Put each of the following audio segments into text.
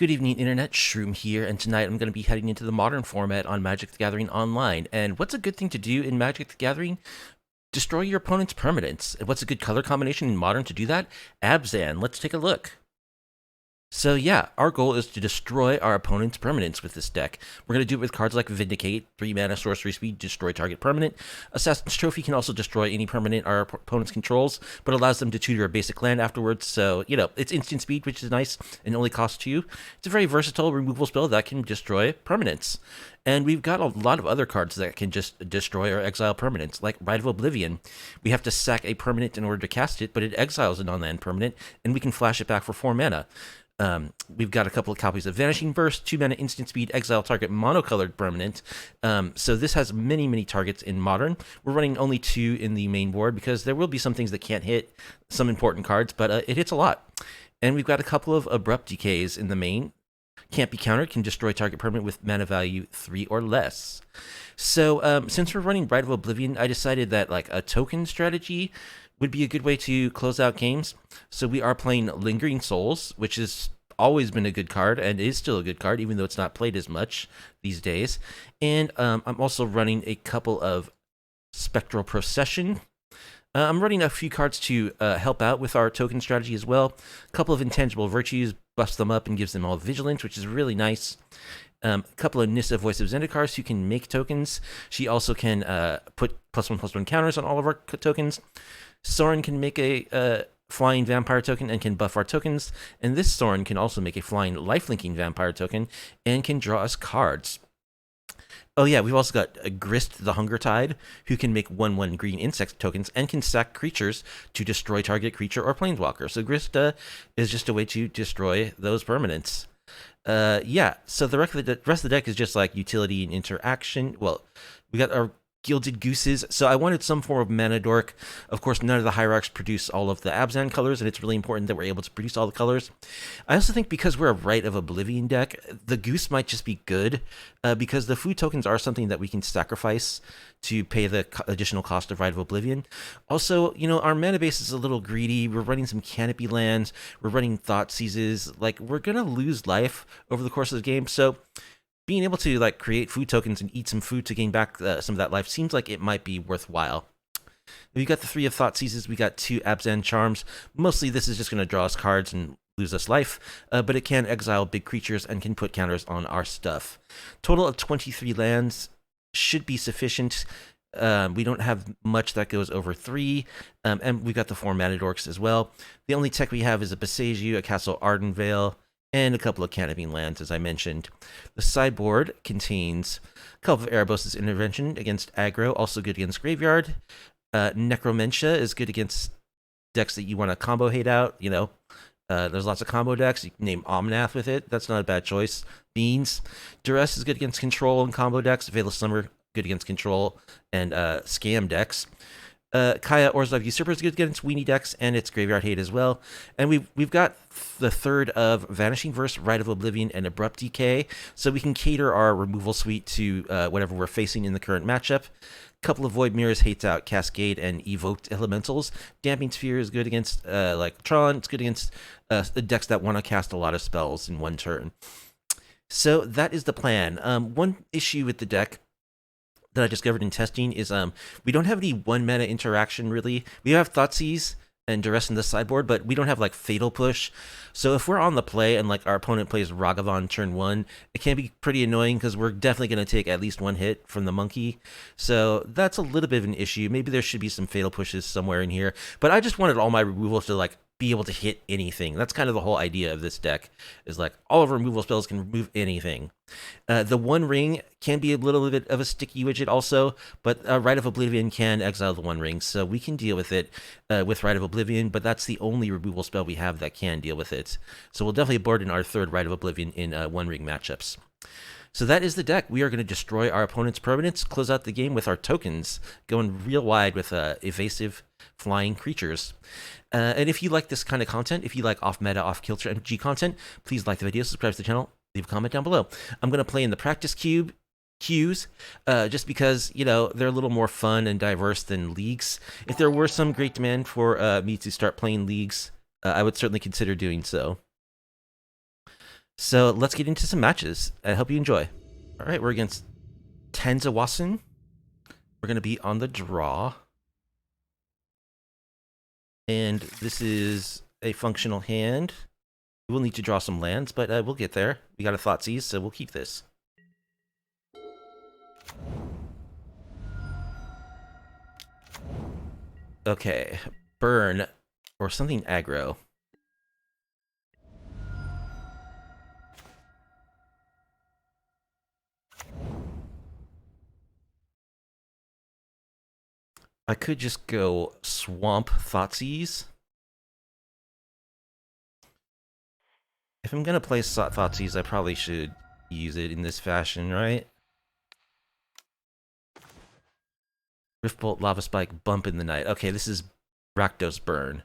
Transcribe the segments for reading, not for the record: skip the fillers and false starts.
Good evening, Internet. Shroom here, and tonight I'm going to be heading into the modern format on Magic the Gathering Online. And what's a good thing to do in Magic the Gathering? Destroy your opponent's permanents. And what's a good color combination in Modern to do that? Abzan. Let's take a look. So yeah, our goal is to destroy our opponent's permanents with this deck. We're going to do it with cards like Vindicate, 3 mana, sorcery speed, destroy target permanent. Assassin's Trophy can also destroy any permanent our opponent's controls, but allows them to tutor a basic land afterwards, so, it's instant speed, which is nice, and only costs 2. It's a very versatile removal spell that can destroy permanents. And we've got a lot of other cards that can just destroy or exile permanents, like Rite of Oblivion. We have to sack a permanent in order to cast it, but it exiles a non-land permanent, and we can flash it back for 4 mana. We've got a couple of copies of Vanishing Verse, 2 mana instant speed, exile target monocolored permanent. So this has many targets in Modern. We're running only 2 in the main board because there will be some things that can't hit, some important cards, but it hits a lot. And we've got a couple of Abrupt Decays in the main. Can't be countered, can destroy target permanent with mana value 3 or less. So since we're running Rite of Oblivion, I decided that like a token strategy would be a good way to close out games. So we are playing Lingering Souls, which has always been a good card and is still a good card, even though it's not played as much these days. And I'm also running a couple of Spectral Procession. I'm running a few cards to help out with our token strategy as well. A couple of Intangible Virtues, buffs them up and gives them all Vigilance, which is really nice. A couple of Nissa Voice of Zendikar who can make tokens. She also can put +1/+1 counters on all of our tokens. Sorin can make a flying vampire token and can buff our tokens. And this Sorin can also make a flying lifelinking vampire token and can draw us cards. Oh yeah, we've also got Grist the Hungertide, who can make 1/1 green insect tokens and can sack creatures to destroy target creature or planeswalker. So Grist is just a way to destroy those permanents. Yeah, so the rest of the deck is just like utility and interaction. Well, we got our Gilded Gooses, so I wanted some form of mana dork. Of course, none of the hierarchs produce all of the Abzan colors, and it's really important that we're able to produce all the colors. I also think because we're a Rite of Oblivion deck, the Goose might just be good, because the food tokens are something that we can sacrifice to pay the additional cost of Rite of Oblivion. Also, our mana base is a little greedy. We're running some Canopy lands. We're running Thought Seizes. Like, we're going to lose life over the course of the game, so being able to like create food tokens and eat some food to gain back some of that life seems like it might be worthwhile. We got the 3 of Thought Seizes, we got 2 Abzan Charms. Mostly this is just going to draw us cards and lose us life, but it can exile big creatures and can put counters on our stuff. Total of 23 lands should be sufficient. We don't have much that goes over 3, and we've got the 4 mana dorks as well. The only tech we have is a Besaju, a Castle Ardenvale, and a couple of Canopy lands, as I mentioned. The sideboard contains a couple of Erebos' Intervention against aggro, also good against Graveyard. Necromentia is good against decks that you want to combo hate out. There's lots of combo decks. You can name Omnath with it. That's not a bad choice. Beans. Duress is good against control and combo decks. Veil of Slumber, good against control and scam decks. Kaya Orzhov Usurper is good against Weenie decks, and it's Graveyard Hate as well. And we've got the 3rd of Vanishing Verse, Rite of Oblivion, and Abrupt Decay, so we can cater our removal suite to whatever we're facing in the current matchup. A couple of Void Mirrors hates out Cascade and Evoked Elementals. Damping Sphere is good against like Tron. It's good against decks that want to cast a lot of spells in one turn. So that is the plan. One issue with the deck that I discovered in testing is we don't have any 1 mana interaction really. We have Thoughtseize and Duress in the sideboard, but we don't have like Fatal Push. So if we're on the play and like our opponent plays Ragavan turn 1, it can be pretty annoying because we're definitely going to take at least 1 hit from the monkey. So that's a little bit of an issue. Maybe there should be some Fatal Pushes somewhere in here. But I just wanted all my removals to like be able to hit anything. That's kind of the whole idea of this deck, is like all of our removal spells can remove anything. The One Ring can be a little bit of a sticky widget also, but Rite of Oblivion can exile the One Ring, so we can deal with it with Rite of Oblivion, but that's the only removal spell we have that can deal with it. So we'll definitely board in our 3rd Rite of Oblivion in One Ring matchups. So that is the deck. We are going to destroy our opponent's permanents, close out the game with our tokens, going real wide with evasive flying creatures. And if you like this kind of content, if you like off-meta, off-kilter MG content, please like the video, subscribe to the channel, leave a comment down below. I'm going to play in the practice queues, just because, they're a little more fun and diverse than leagues. If there were some great demand for me to start playing leagues, I would certainly consider doing so. So let's get into some matches. I hope you enjoy. All right, we're against Tenzawasun. We're going to be on the draw. And this is a functional hand. We'll need to draw some lands, but we'll get there. We got a Thoughtseize, so we'll keep this. Okay, burn or something aggro. I could just go Swamp Thoughtseize. If I'm gonna play Thoughtseize, I probably should use it in this fashion, right? Riftbolt, Lava Spike, Bump in the Night. Okay, this is Rakdos Burn.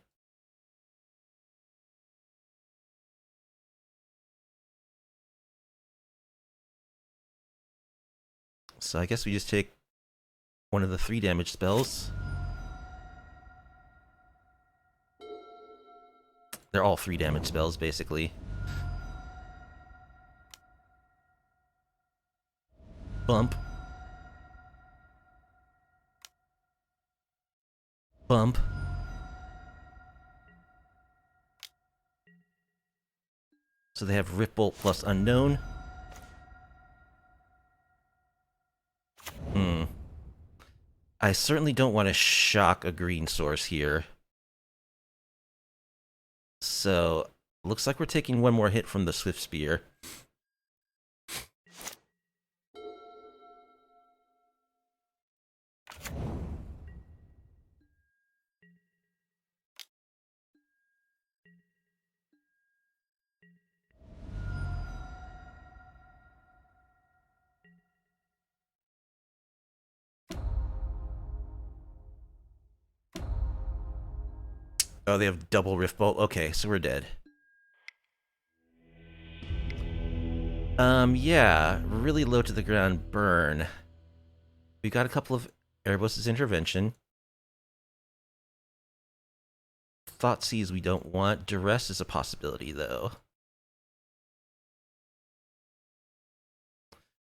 So I guess we just take one of the 3 damage spells. They're all 3 damage spells, basically. Bump. Bump. So they have Riftbolt plus Unknown. I certainly don't want to shock a green source here. So, looks like we're taking one more hit from the Swift Spear. Oh, they have double Riftbolt? Okay, so we're dead. Yeah, really low to the ground burn. We got a couple of Erebos' intervention. Thoughtseize we don't want. Duress is a possibility, though.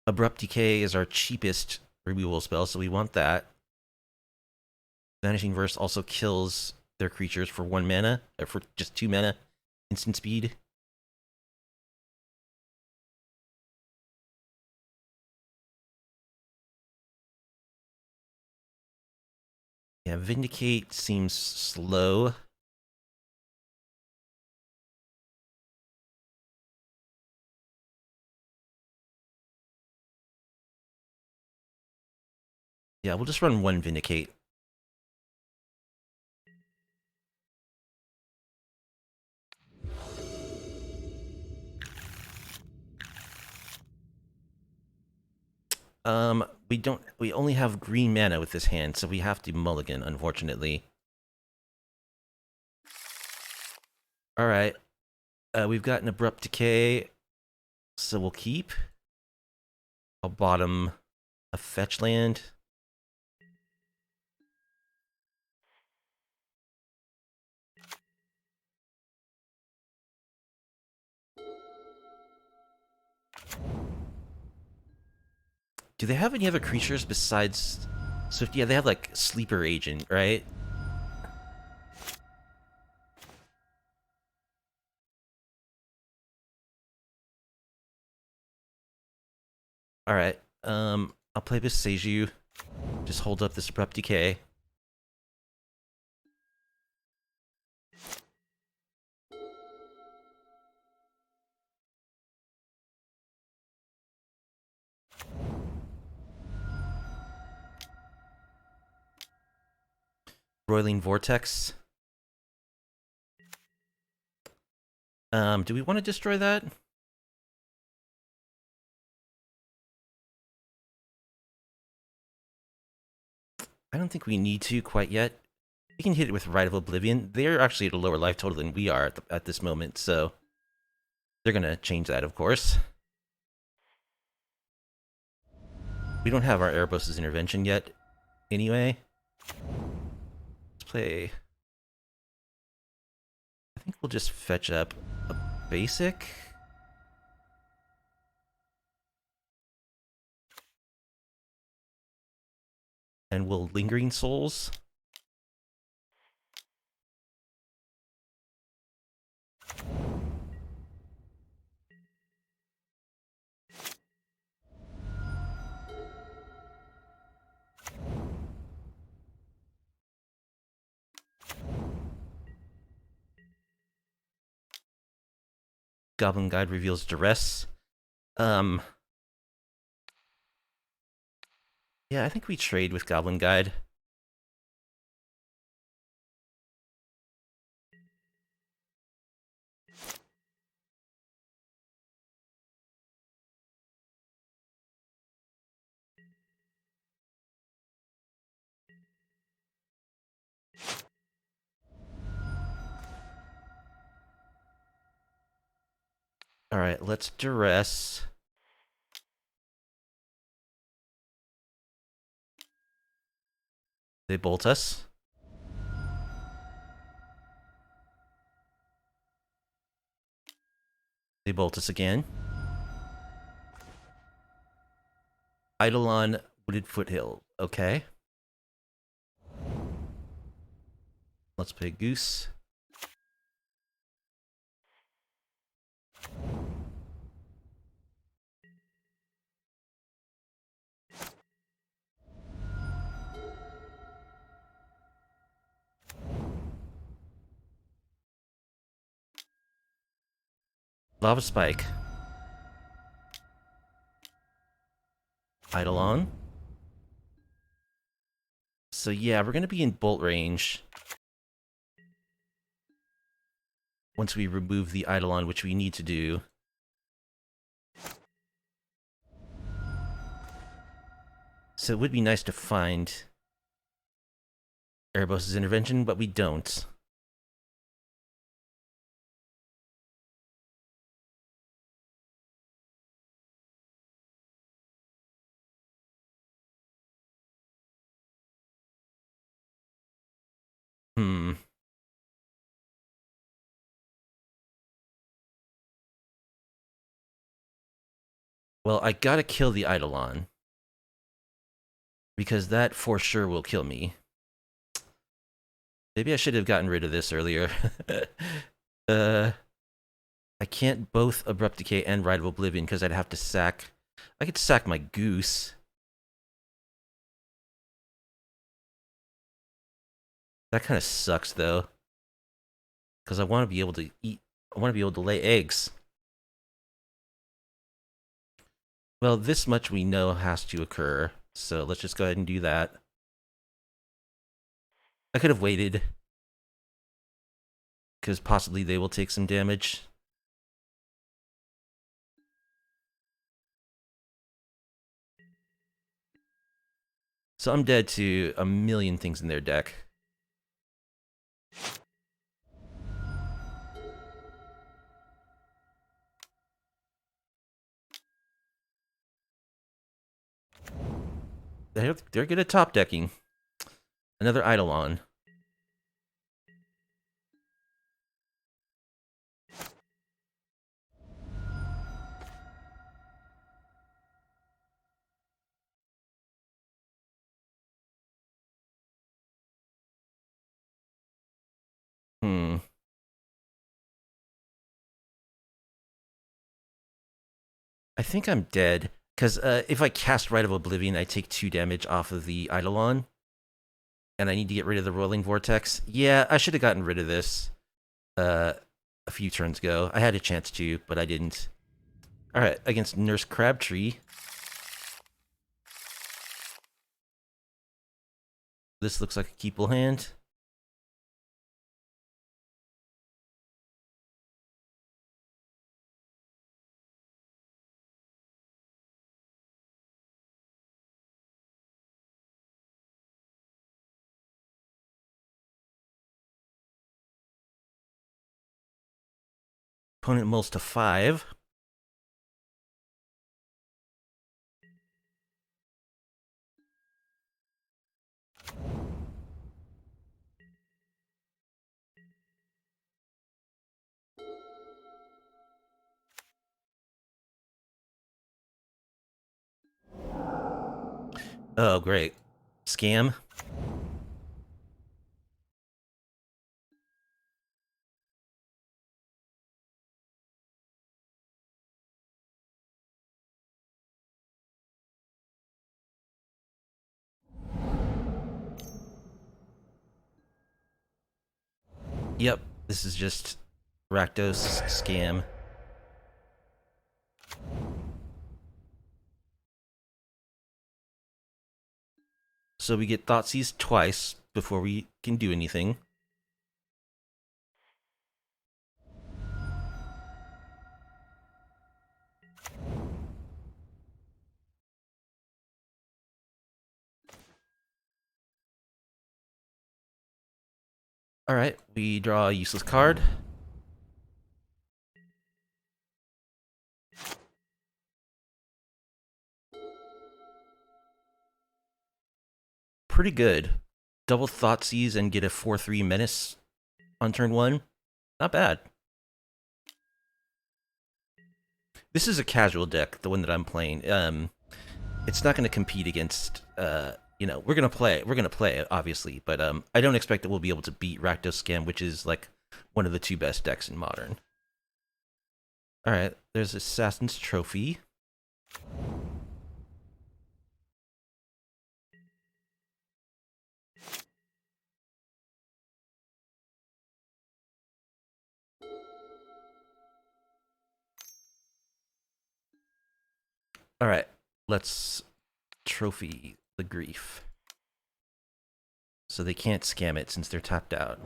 Abrupt Decay is our cheapest removal spell, so we want that. Vanishing Verse also kills their creatures for 1 mana, or for just 2 mana, instant speed. Yeah, Vindicate seems slow. Yeah, we'll just run 1 Vindicate. We only have green mana with this hand, so we have to mulligan, unfortunately. Alright. We've got an Abrupt Decay, so we'll keep. I'll bottom a fetch land. Do they have any other creatures besides Swift? Yeah, they have like Sleeper Agent, right? Alright, I'll play this Seiju. Just hold up this Abrupt Decay. Roiling Vortex. Do we want to destroy that? I don't think we need to quite yet. We can hit it with Rite of Oblivion. They're actually at a lower life total than we are at this moment, so they're gonna change that, of course. We don't have our Erebos' intervention yet, anyway. Let's play. I think we'll just fetch up a basic. And we'll Lingering Souls. Goblin Guide reveals duress. Yeah, I think we trade with Goblin Guide. Alright, let's duress. They bolt us. They bolt us again. Eidolon, Wooded Foothill. Okay. Let's play Goose. Lava Spike. Eidolon. So yeah, we're gonna be in bolt range. Once we remove the Eidolon, which we need to do. So it would be nice to find Erebos' intervention, but we don't. Hmm. Well, I gotta kill the Eidolon. Because that for sure will kill me. Maybe I should have gotten rid of this earlier. uh, I can't both Abrupt Decay and Rite of Oblivion because I'd have to sack... I could sack my Goose. That kind of sucks, though. Because I want to be able to eat... I want to be able to lay eggs. Well, this much we know has to occur, so let's just go ahead and do that. I could have waited. Because possibly they will take some damage. So I'm dead to a million things in their deck. They're good at top decking. Another Eidolon. Hmm. I think I'm dead. Because if I cast Rite of Oblivion, I take 2 damage off of the Eidolon. And I need to get rid of the Rolling Vortex. Yeah, I should have gotten rid of this a few turns ago. I had a chance to, but I didn't. Alright, against Nurse Crabtree. This looks like a keepable hand. Opponent mulls to 5. Oh, great. Scam. Yep, this is just Rakdos scam. So we get Thoughtseize twice before we can do anything. Alright, we draw a useless card. Pretty good. Double Thoughtseize and get a 4/3 Menace on turn 1. Not bad. This is a casual deck, the one that I'm playing. It's not going to compete against, you know, we're going to play it, obviously, but I don't expect that we'll be able to beat Rakdos Scam, which is, like, one of the 2 best decks in Modern. Alright, there's Assassin's Trophy. Alright, let's trophy the Grief. So they can't scam it since they're tapped out.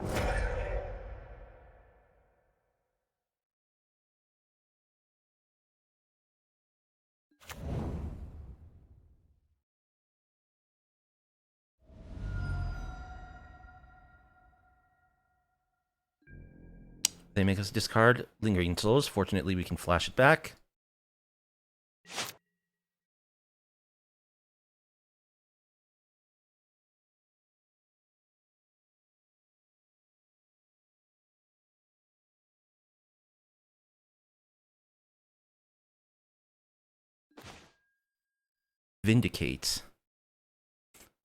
They make us discard Lingering Souls. Fortunately, we can flash it back. Vindicate.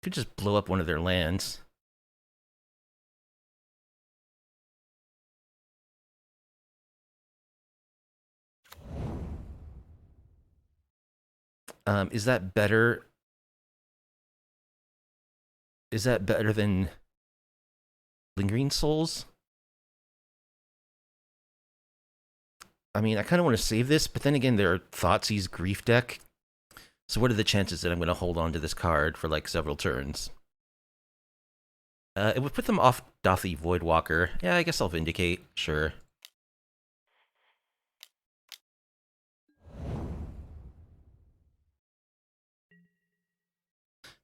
Could just blow up one of their lands. Is that better? Is that better than Lingering Souls? I mean, I kind of want to save this, but then again, they're Thoughtseize Grief deck. So what are the chances that I'm going to hold on to this card for like several turns? It would put them off Dothy Voidwalker. Yeah, I guess I'll Vindicate. Sure.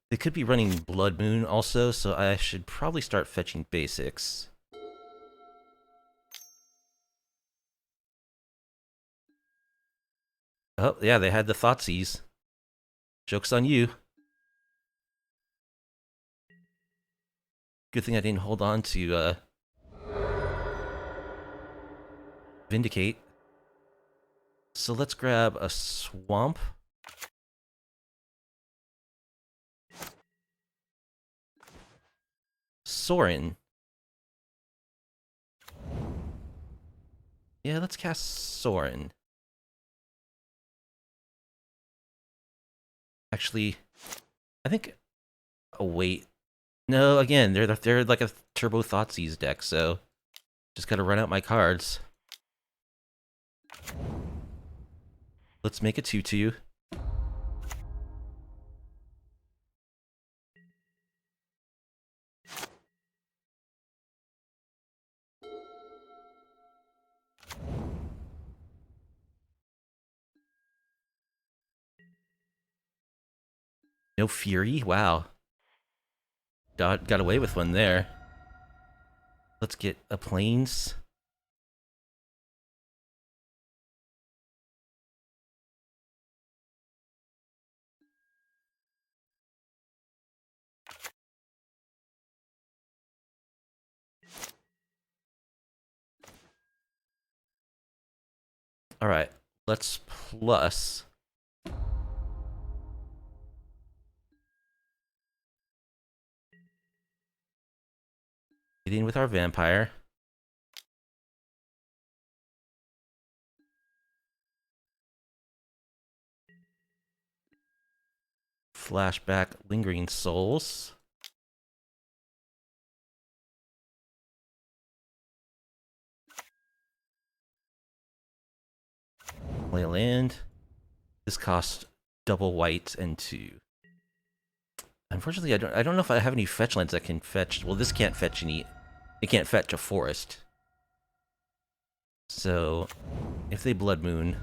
They could be running Blood Moon also, so I should probably start fetching basics. Oh, yeah, they had the Thoughtseize. Joke's on you. Good thing I didn't hold on to, Vindicate. So let's grab a Swamp. Sorin. Yeah, let's cast Sorin. Actually, I think... Oh, wait. No, again, they're like a Turbo Thoughtseize deck, so... Just gotta run out my cards. Let's make a 2/2. No Fury? Wow. Got away with one there. Let's get a Plains. Alright, let's plus... Get in with our vampire. Flashback Lingering Souls. Play a land. This costs double white and 2. Unfortunately, I don't know if I have any fetch lands that can fetch. Well, this can't fetch any. It can't fetch a forest. So, if they Blood Moon,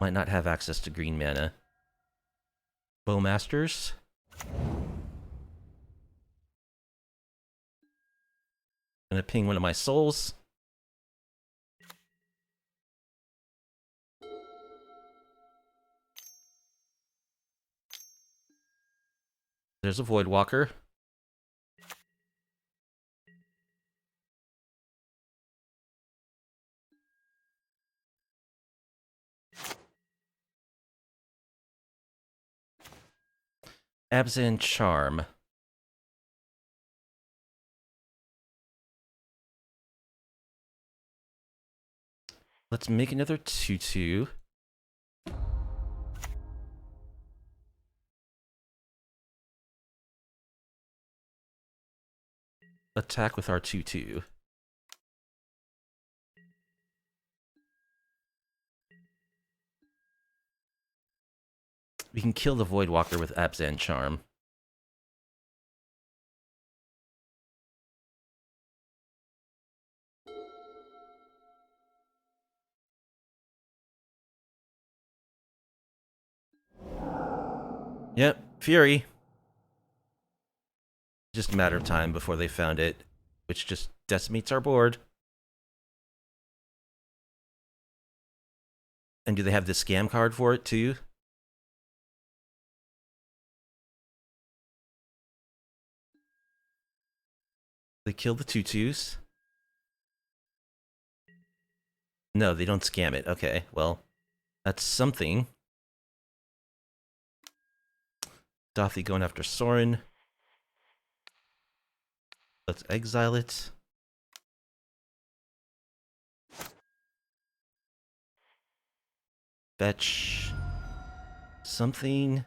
might not have access to green mana. Bowmasters. Gonna ping one of my souls. There's a Voidwalker. Abzan Charm. Let's make another 2/2. Attack with our 2/2. We can kill the Voidwalker with Abzan Charm. Yep, Fury. Just a matter of time before they found it, which just decimates our board. And do they have the scam card for it too? They kill the 2/2s? No, they don't scam it. Okay, well, that's something. Dothy going after Sorin. Let's exile it. Fetch something.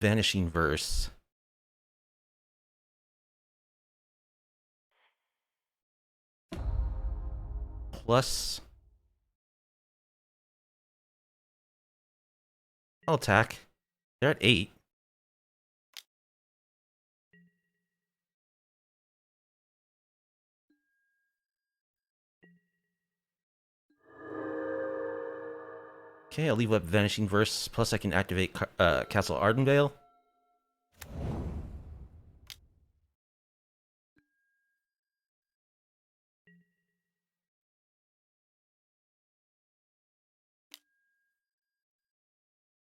Vanishing Verse. Plus. I'll attack. They're at 8. Okay, I'll leave up Vanishing Verse. Plus I can activate Castle Ardenvale.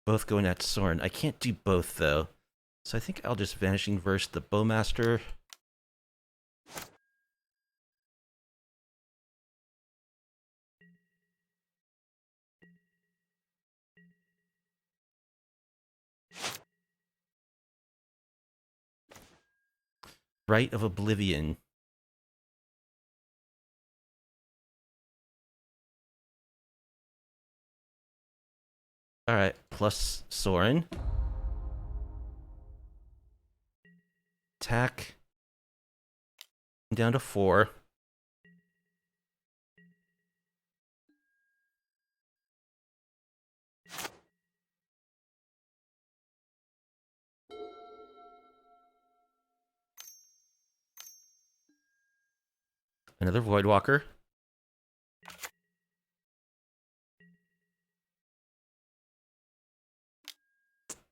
Both going at Sorin. I can't do both, though. So I think I'll just Vanishing Verse the Bowmaster. Rite of Oblivion. Alright, plus Sorin. Attack. Down to 4. Another Voidwalker.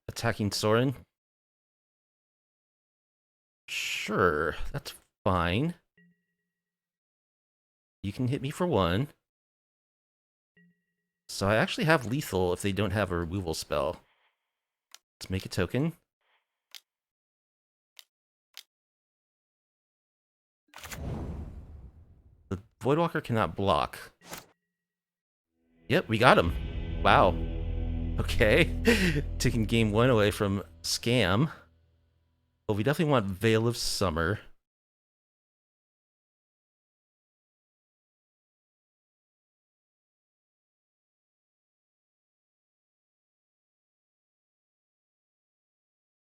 Attacking Sorin. Sure, that's fine. You can hit me for 1. So I actually have lethal if they don't have a removal spell. Let's make a token. Voidwalker cannot block. Yep, we got him. Wow. Okay. Taking game 1 away from Scam. Well, we definitely want Veil of Summer.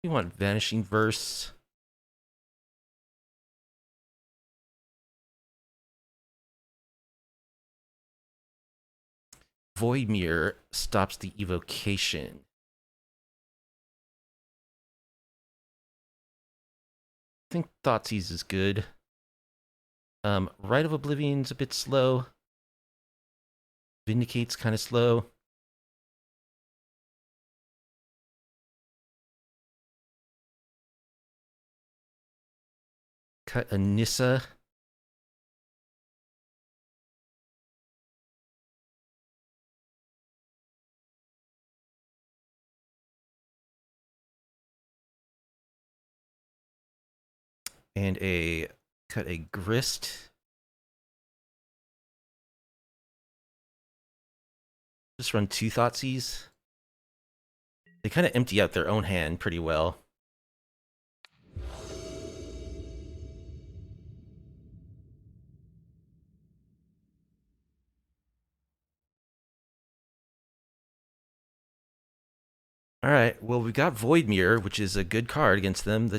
We want Vanishing Verse. Void Mirror stops the evocation. I think Thoughtseize is good. Rite of Oblivion's a bit slow. Vindicate's kind of slow. Cut Anissa. And cut a Grist. Just run 2 Thoughtseize. They kind of empty out their own hand pretty well. Alright, well, we got Void Mirror, which is a good card against them,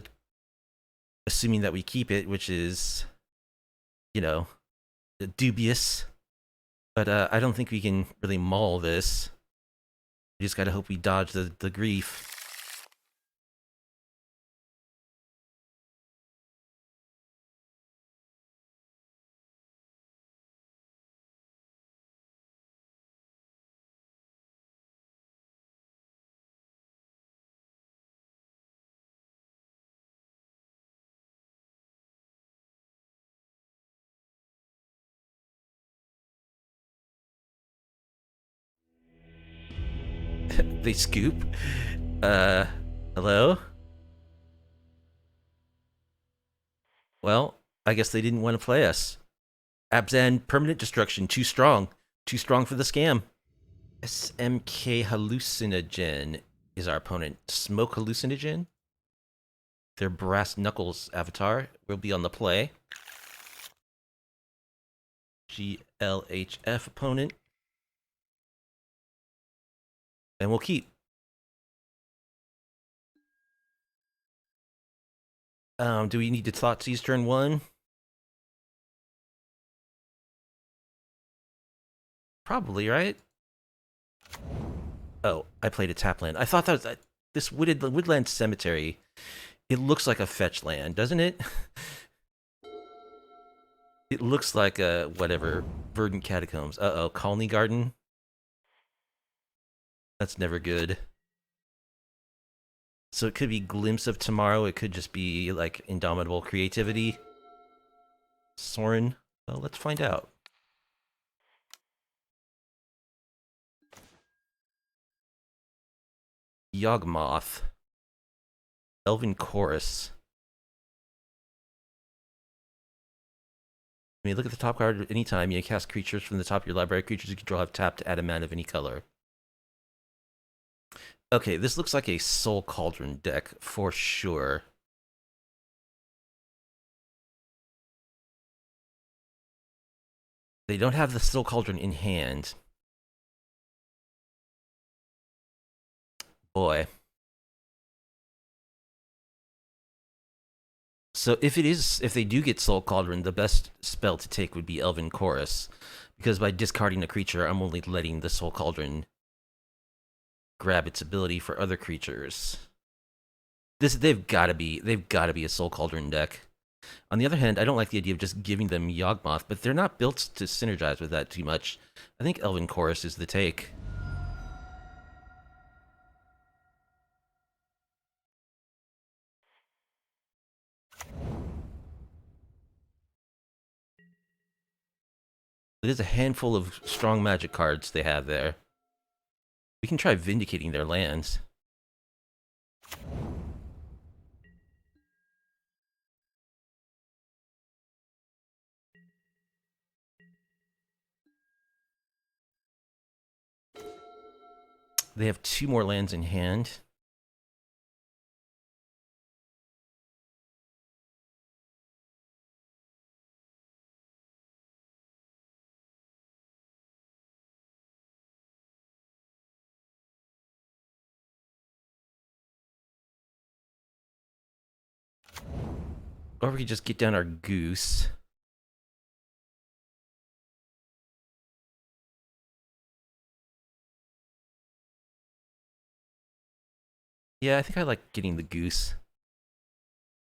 assuming that we keep it, which is, you know, dubious. But I don't think we can really maul this. We just gotta hope we dodge the grief. They scoop? Hello? Well, I guess they didn't want to play us. Abzan, permanent destruction, too strong. Too strong for the scam. SMK Hallucinogen is our opponent. Smoke Hallucinogen? Their Brass Knuckles avatar will be on the play. GLHF opponent. And we'll keep. Do we need to Thoughtseize turn 1? Probably, right? Oh, I played a tap land. I thought that was this Woodland Cemetery. It looks like a fetch land, doesn't it? It looks like a whatever Verdant Catacombs. Uh-oh, Colony Garden. That's never good. So it could be Glimpse of Tomorrow. It could just be like Indomitable Creativity. Soren. Well, let's find out. Yawgmoth. Elven Chorus. I mean, look at the top card at any time. You cast creatures from the top of your library. Creatures you control have tapped to add a mana of any color. Okay, this looks like a Soul Cauldron deck for sure. They don't have the Soul Cauldron in hand. Boy. So if they do get Soul Cauldron, the best spell to take would be Elven Chorus, because by discarding a creature, I'm only letting the Soul Cauldron grab its ability for other creatures. They've got to be a Soul Cauldron deck. On the other hand, I don't like the idea of just giving them Yawgmoth, but they're not built to synergize with that too much. I think Elven Chorus is the take. It is a handful of strong magic cards they have there. We can try vindicating their lands. They have 2 more lands in hand. Or we could just get down our Goose. Yeah, I think I like getting the Goose.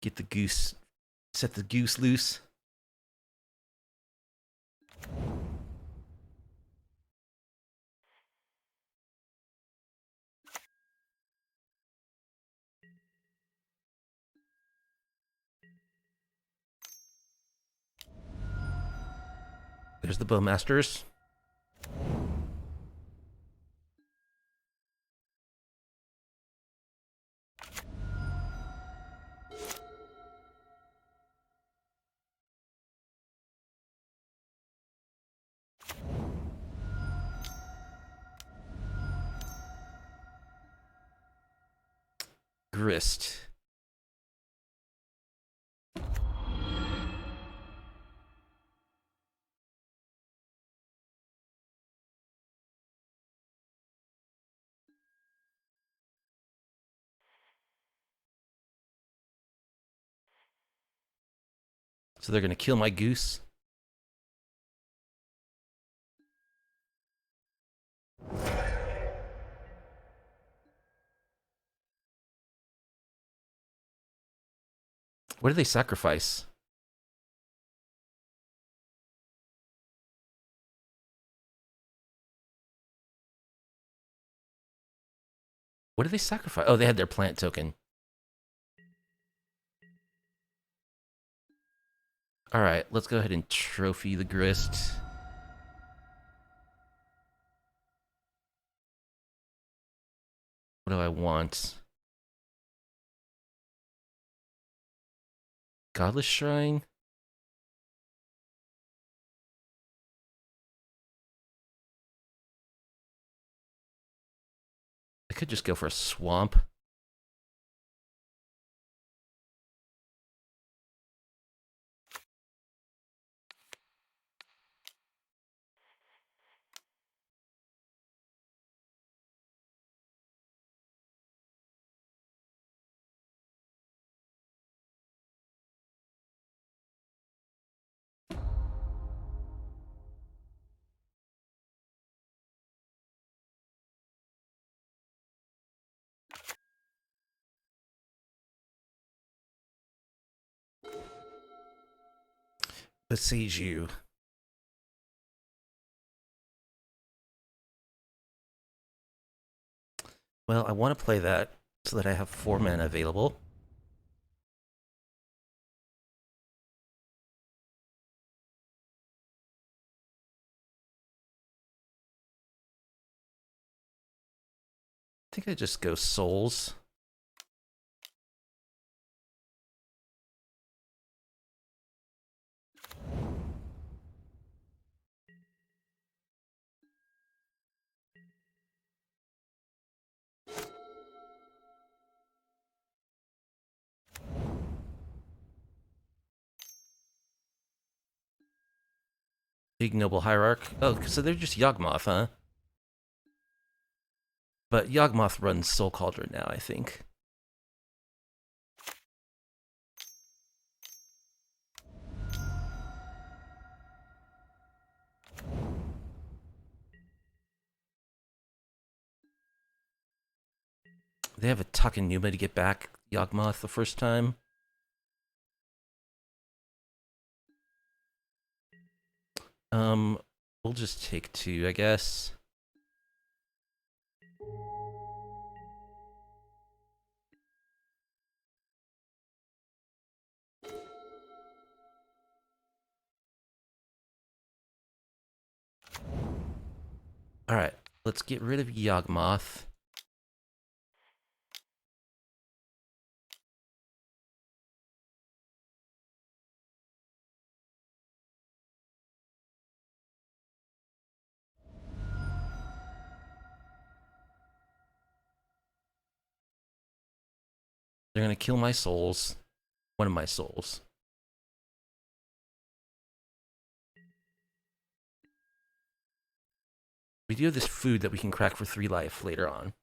Get the Goose. Set the Goose loose. There's the Bowmasters. Grist. So they're gonna kill my Goose. What do they sacrifice? What did they sacrifice? Oh, they had their plant token. Alright, let's go ahead and trophy the Grist. What do I want? Godless Shrine? I could just go for a Swamp. Besiege you. Well, I want to play that so that I have 4 mana available. I think I just go Souls. Big Noble Hierarch. Oh, so they're just Yawgmoth, huh? But Yawgmoth runs Soul Cauldron now, I think. They have a Takenuma to get back Yawgmoth the first time. We'll just take 2, I guess. Alright, let's get rid of Yawgmoth. They're gonna kill my souls. One of my souls. We do have this food that we can crack for 3 life later on.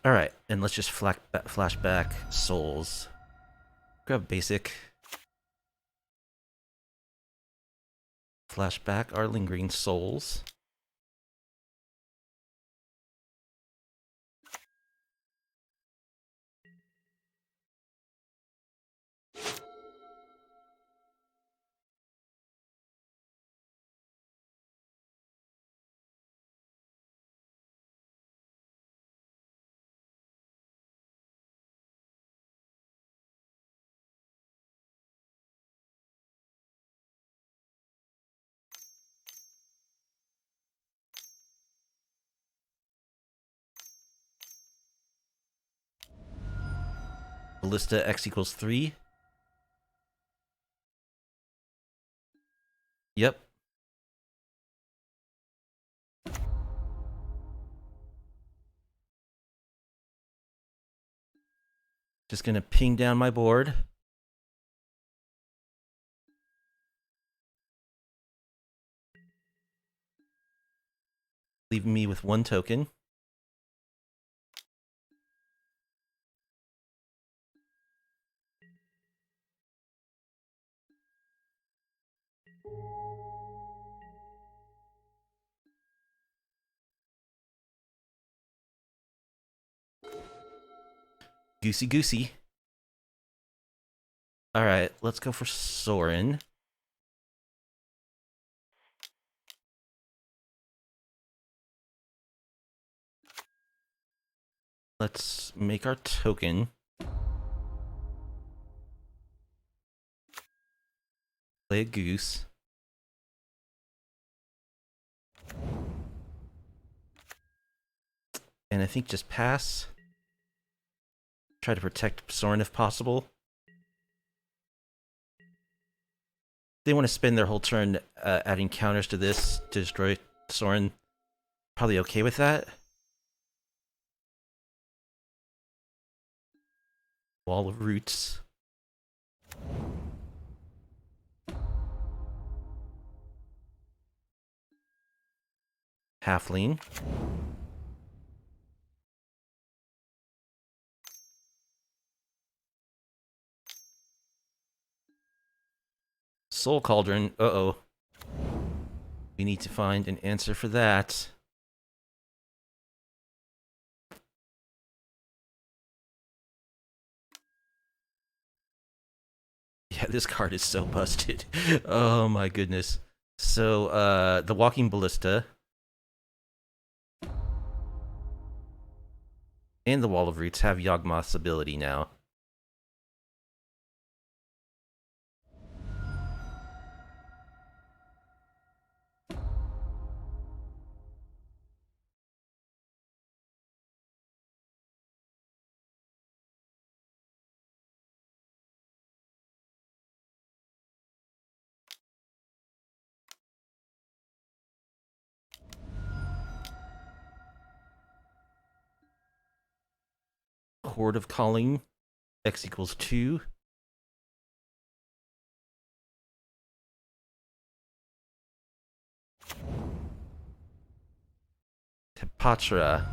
Alright, and let's just flashback souls. Grab basic. Flashback our lingering souls. Ballista x equals 3. Yep. Just gonna ping down my board. Leaving me with 1 token. Goosey goosey. Alright, let's go for Soren. Let's make our token. Play a goose. And I think just pass. Try to protect Soren if possible. They want to spend their whole turn adding counters to this to destroy Soren. Probably okay with that. Wall of Roots. Halfling. Soul Cauldron. Uh-oh. We need to find an answer for that. Yeah, this card is so busted. Oh my goodness. So, the Walking Ballista. And the Wall of Roots have Yawgmoth's ability now. Horde of Calling. X equals 2. Tepatra.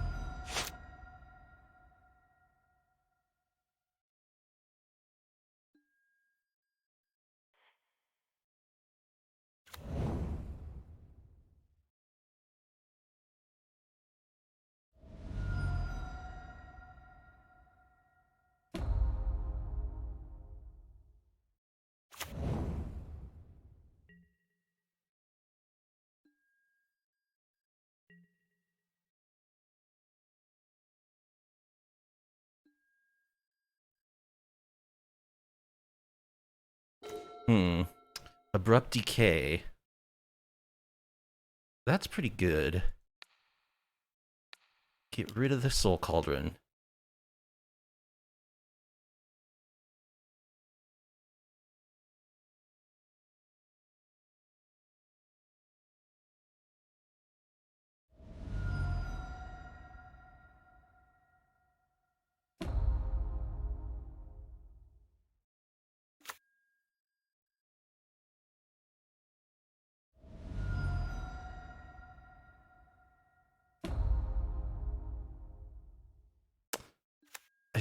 Abrupt Decay. That's pretty good. Get rid of the Soul Cauldron.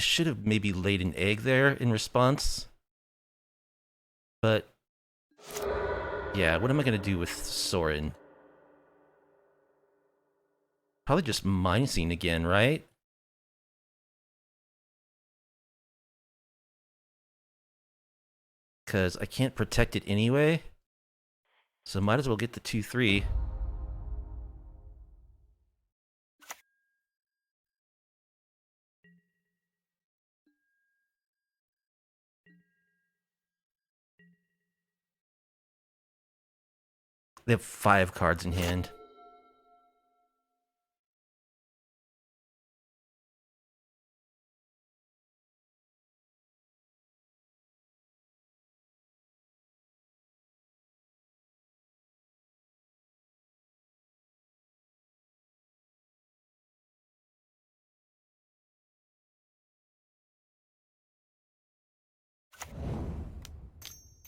should have maybe laid an egg there in response. But yeah, what am I gonna do with Sorin? Probably just Mind-Scene again, right? Because I can't protect it anyway. So might as well get the 2-3. They have 5 cards in hand.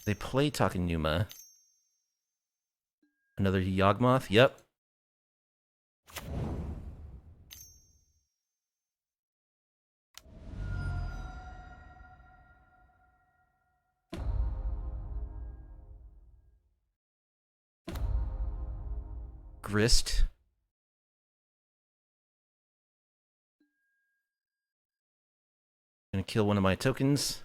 They play Takenuma. Another Yawgmoth, yep. Grist. Gonna kill one of my tokens.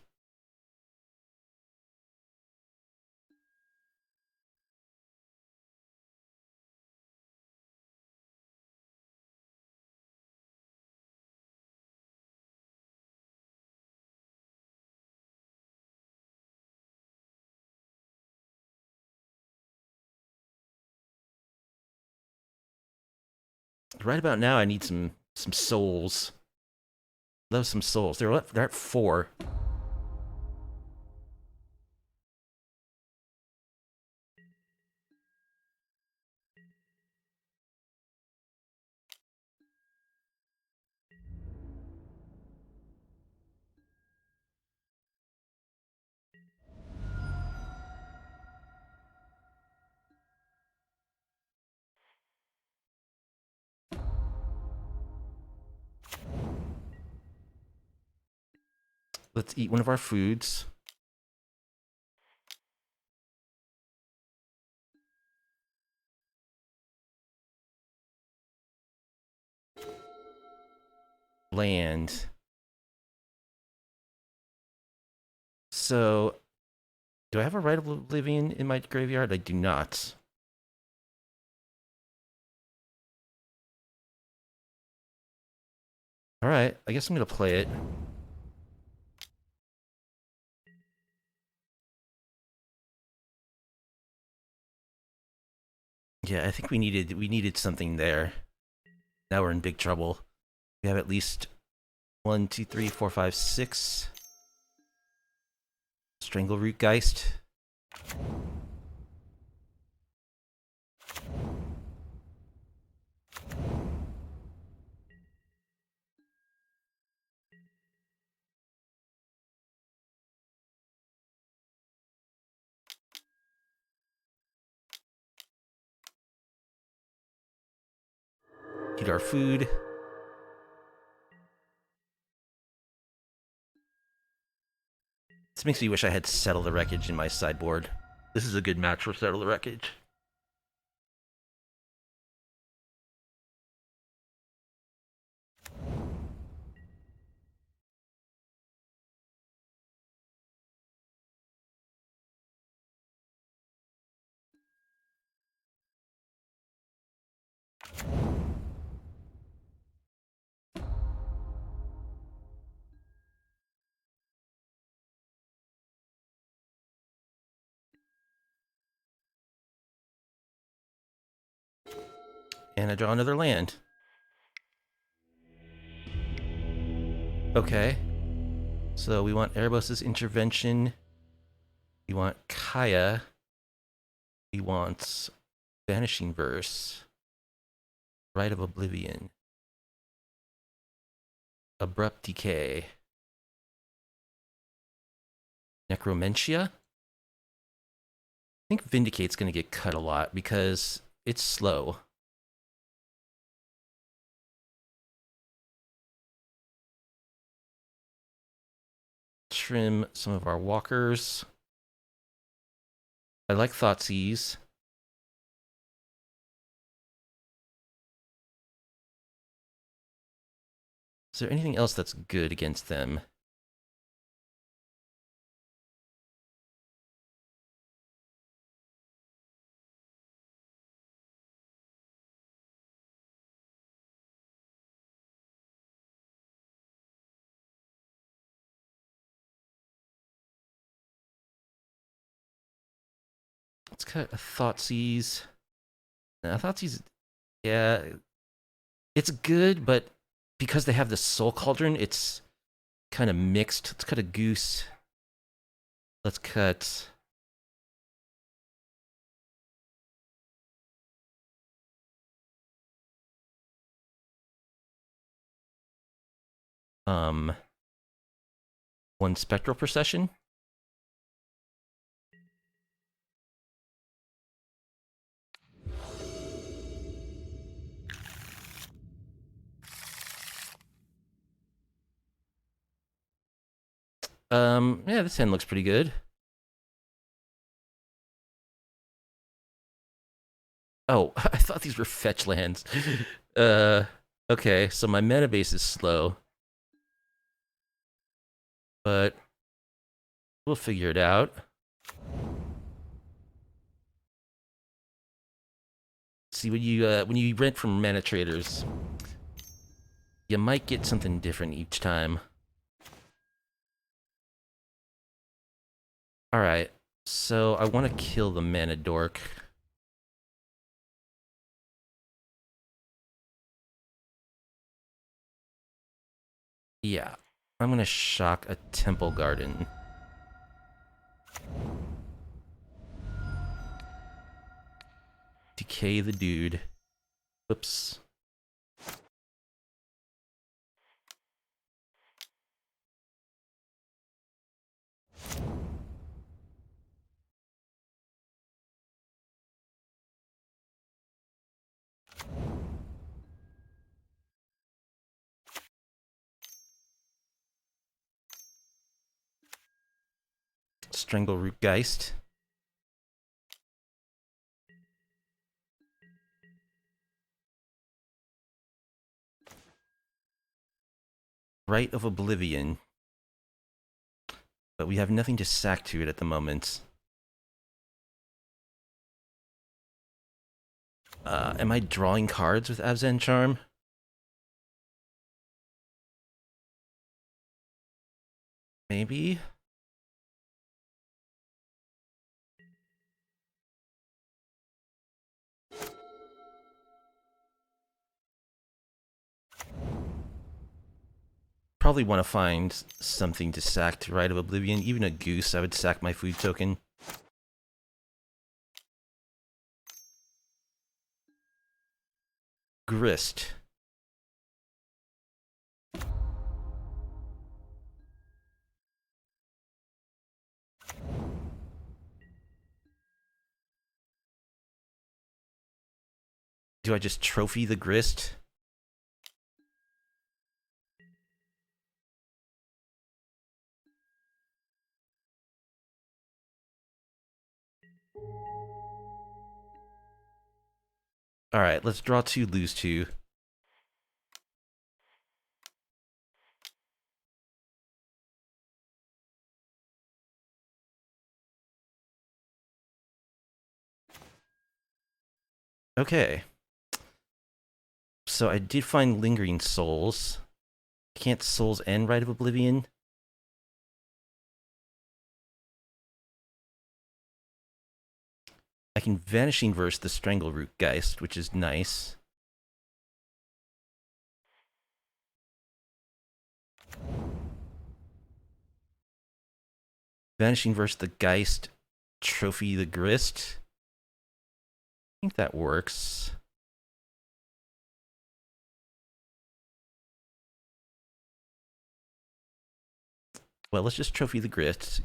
Right about now, I need some souls. Love some souls. They're at 4. Let's eat one of our foods. Land. So, do I have a Rite of Oblivion in my graveyard? I do not. Alright, I guess I'm gonna play it. Yeah, I think we needed something there. Now we're in big trouble. We have at least 1, 2, 3, 4, 5, 6. Strangleroot Geist. Eat our food. This makes me wish I had Settle the Wreckage in my sideboard. This is a good match for Settle the Wreckage. And I draw another land. Okay. So we want Erebos' Intervention. We want Kaya. We want Vanishing Verse. Rite of Oblivion. Abrupt Decay. Necromentia? I think Vindicate's gonna get cut a lot because it's slow. trim some of our walkers. I like Thoughtseize. Is there anything else that's good against them? Let's cut a Thoughtseize. Thoughtseize, yeah, it's good, but because they have the Soul Cauldron, it's kind of mixed. Let's cut a Goose. Let's cut... one Spectral Procession. Yeah, this hand looks pretty good. Oh, I thought these were fetch lands. uh, okay, so my mana base is slow. But we'll figure it out. See, when you rent from mana traders, you might get something different each time. Alright, so I want to kill the mana dork. Yeah, I'm gonna shock a Temple Garden. Decay the dude. Whoops. Strangle Rootgeist. Rite of Oblivion. But we have nothing to sack to it at the moment. Am I drawing cards with Abzan Charm? Maybe? Probably want to find something to sack to Rite of Oblivion. Even a Goose, I would sack my food token. Grist. Do I just trophy the Grist? Alright, let's draw 2, lose 2. Okay. So I did find Lingering Souls. Can't Souls and Rite of Oblivion? I can Vanishing Verse the Strangle Rootgeist, which is nice. Vanishing Verse the Geist, trophy the Grist. I think that works. Well, let's just trophy the Grist.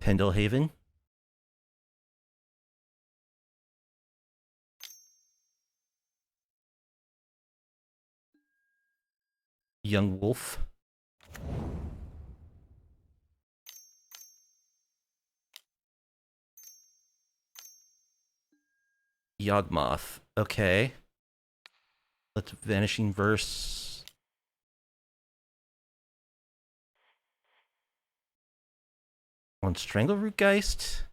Pendelhaven. Young Wolf. Yawgmoth. Okay. Let's Vanishing Verse. On Strangleroot Geist.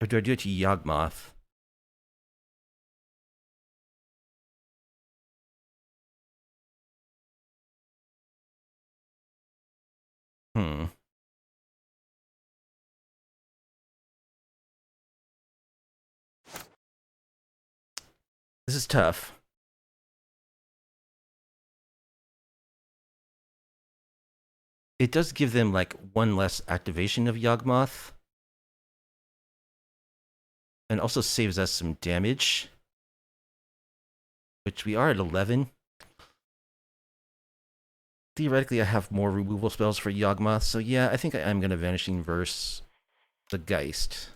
Or do I do it to Yawgmoth? Hmm. This is tough. It does give them like one less activation of Yawgmoth. And also saves us some damage. Which we are at 11. Theoretically, I have more removal spells for Yawgmoth, so yeah, I think I'm going to Vanishing Verse the Geist.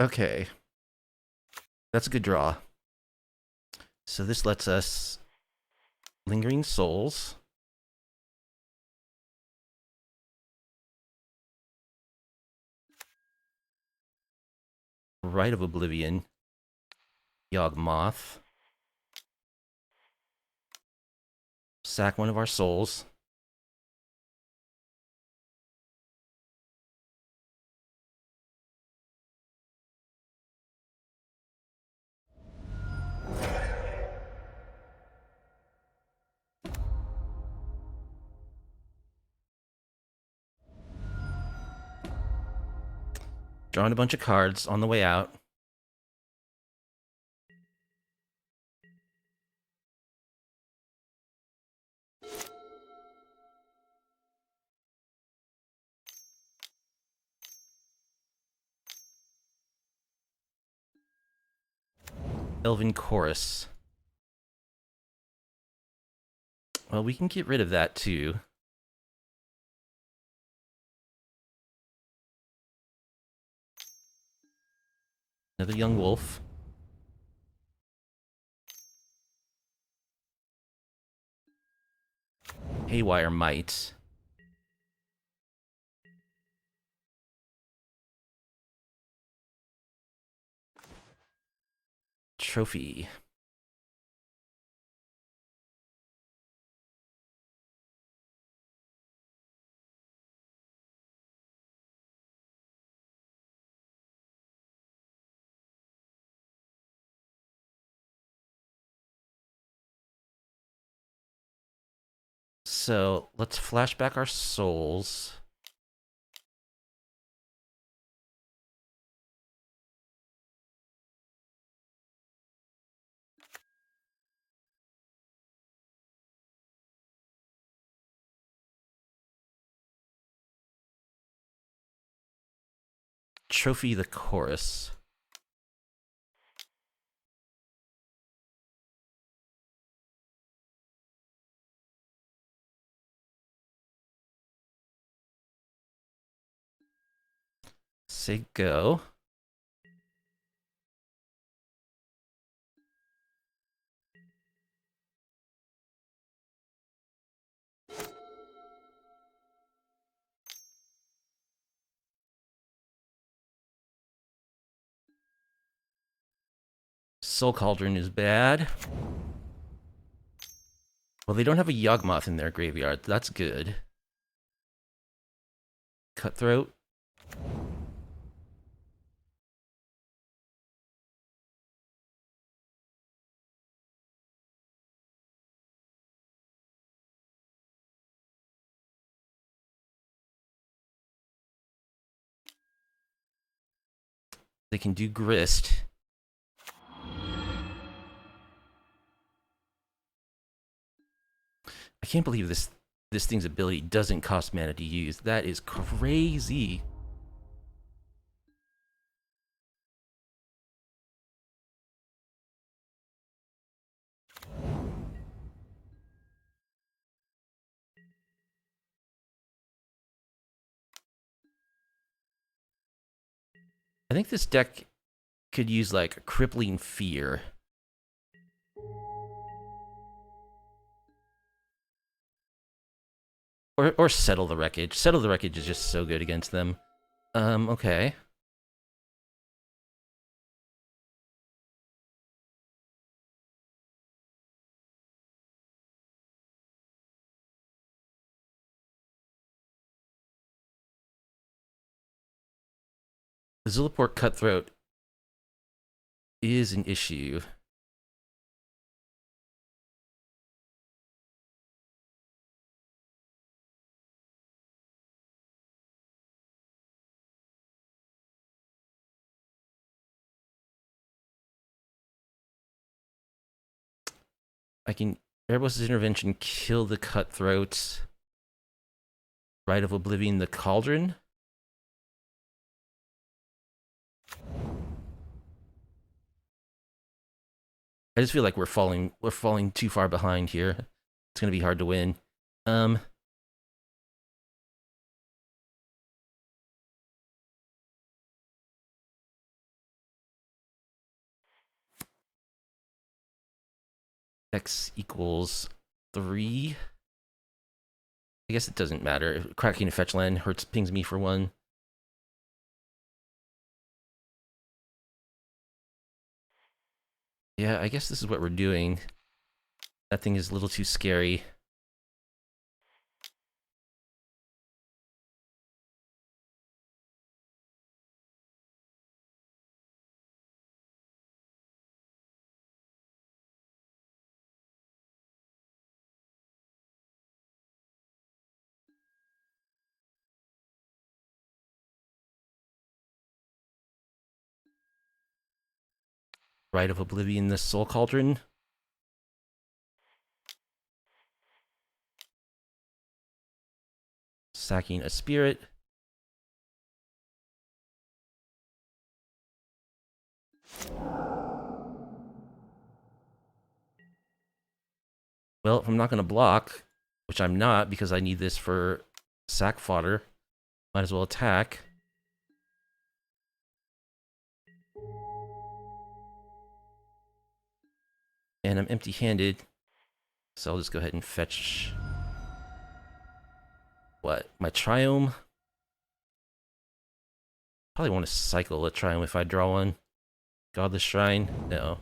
Okay. That's a good draw. So this lets us Lingering Souls. Rite of Oblivion. Yawgmoth. Sack one of our souls. Drawing a bunch of cards on the way out. Elven Chorus. Well, we can get rid of that too. Another Young Wolf. Haywire Might. Trophy. So let's flash back our souls. Trophy the Chorus. Say go. Soul Cauldron is bad. Well, they don't have a Yawgmoth in their graveyard. That's good. Cutthroat. They can do Grist. I can't believe this thing's ability doesn't cost mana to use. That is crazy. I think this deck could use like Crippling Fear. Or Settle the Wreckage. Settle the Wreckage is just so good against them. Okay. The Zulaport Cutthroat is an issue. I can Erebos' Intervention kill the Cutthroats. Rite of Oblivion the Cauldron. I just feel like we're falling too far behind here. It's gonna be hard to win. X equals 3. I guess it doesn't matter. Cracking a fetch land pings me for 1. Yeah, I guess this is what we're doing. That thing is a little too scary. Rite of Oblivion the Soul Cauldron. Sacking a spirit. Well, if I'm not going to block, which I'm not because I need this for sack fodder, might as well attack. And I'm empty-handed, so I'll just go ahead and fetch... What? My Triome? Probably want to cycle a Triome if I draw one. Godless Shrine? No.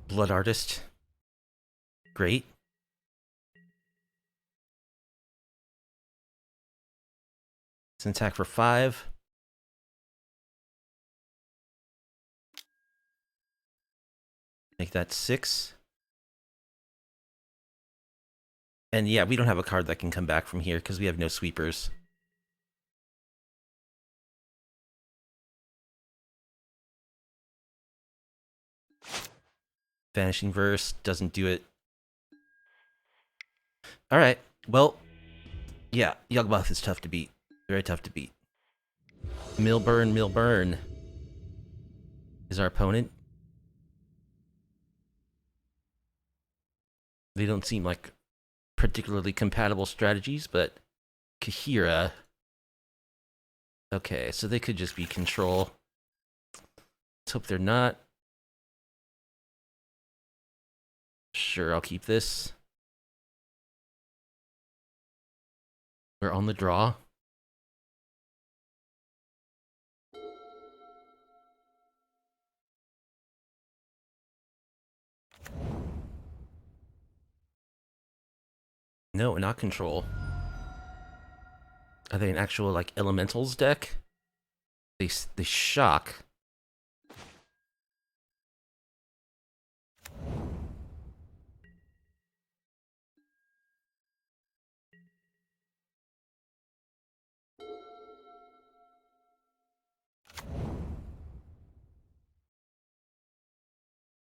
Blood Artist. Great. It's an attack for 5. Make that 6. And yeah, we don't have a card that can come back from here because we have no sweepers. Vanishing Verse doesn't do it. Alright, well, yeah, Yawgmoth is tough to beat. Very tough to beat. Millburn is our opponent. They don't seem like particularly compatible strategies, but Kahira... Okay, so they could just be control. Let's hope they're not. Sure, I'll keep this. We're on the draw. No, not control. Are they an actual, like, elementals deck? They shock.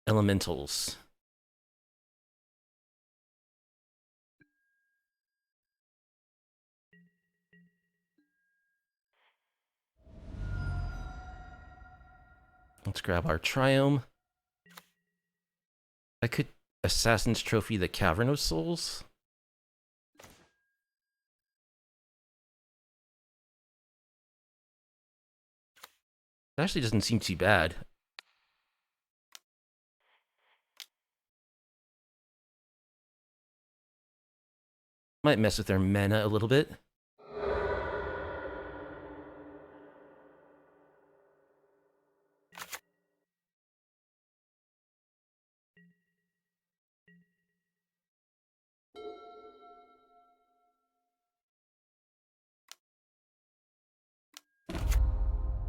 Elementals. Let's grab our Triome. I could Assassin's Trophy the Cavern of Souls. That actually doesn't seem too bad. Might mess with their mana a little bit.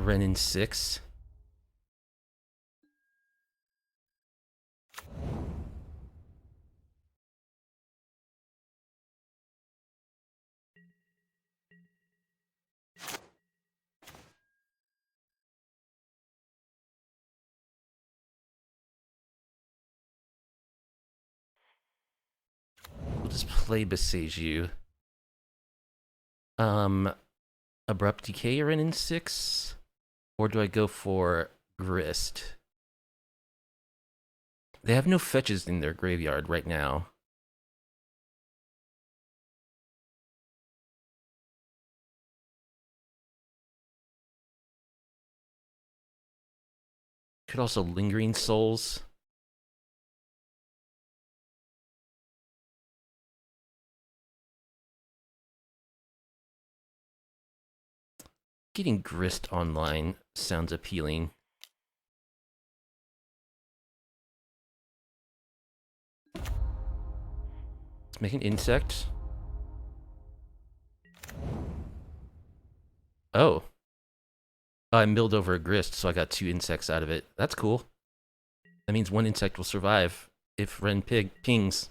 Renin 6. We'll just play Beseiju. Abrupt Decay Renin 6? Or do I go for Grist? They have no fetches in their graveyard right now. Could also Lingering Souls. Getting Grist online sounds appealing. Let's make an insect. Oh. I milled over a Grist, so I got 2 insects out of it. That's cool. That means 1 insect will survive if Ren pings.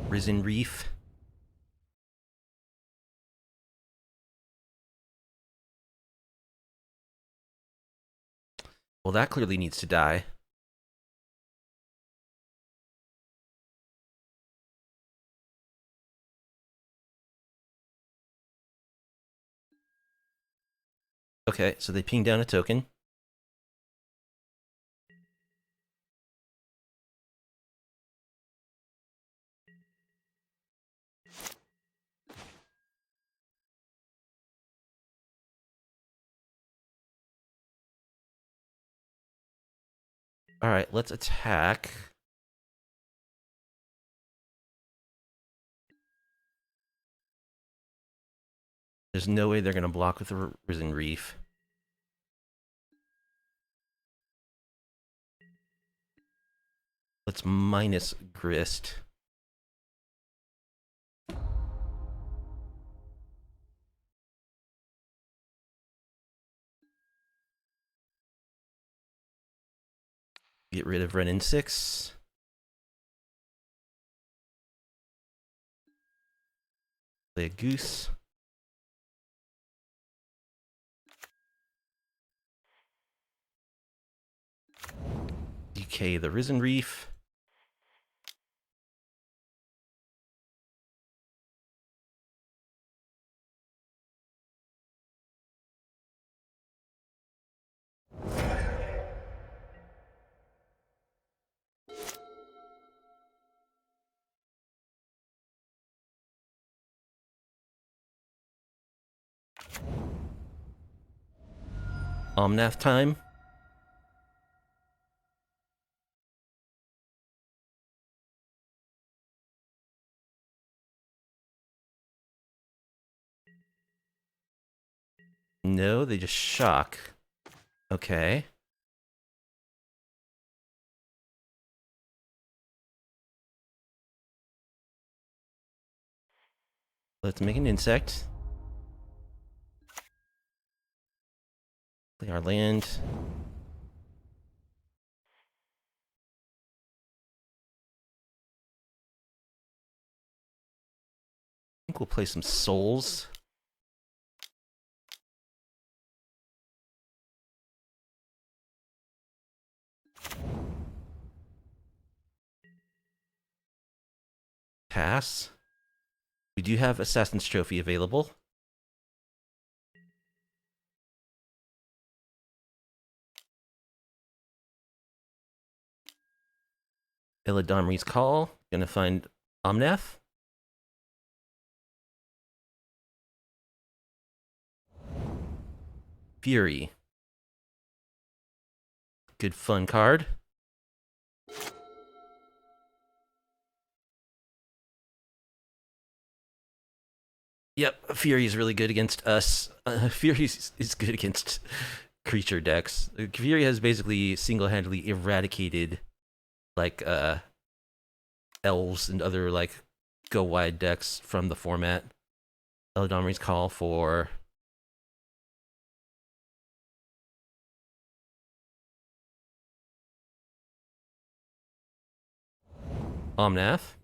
Risen Reef. Well, that clearly needs to die. Okay, so they ping down a token. Alright, let's attack. There's no way they're going to block with the Risen Reef. Let's minus Grist. Get rid of Renin 6. Play a Goose. Decay the Risen Reef. Omnath time. No, they just shock. Okay. Let's make an insect. Play our land. think we'll play some souls. Pass. We do have Assassin's Trophy available. Illidomri's Call. Gonna find Omnath. Fury. Good fun card. Yep, Fury is really good against us. Fury is good against creature decks. Fury has basically single-handedly eradicated, like, elves and other, like, go-wide decks from the format. Illidomri's Call for Omnath.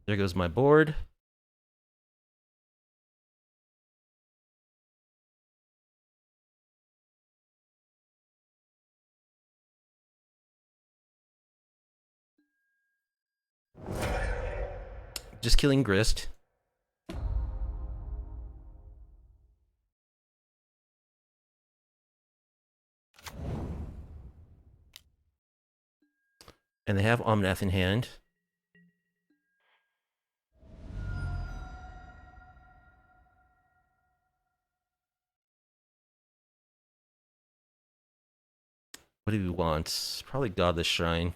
There goes my board. Just killing Grist. And they have Omnath in hand. What do we want? Probably Godless Shrine.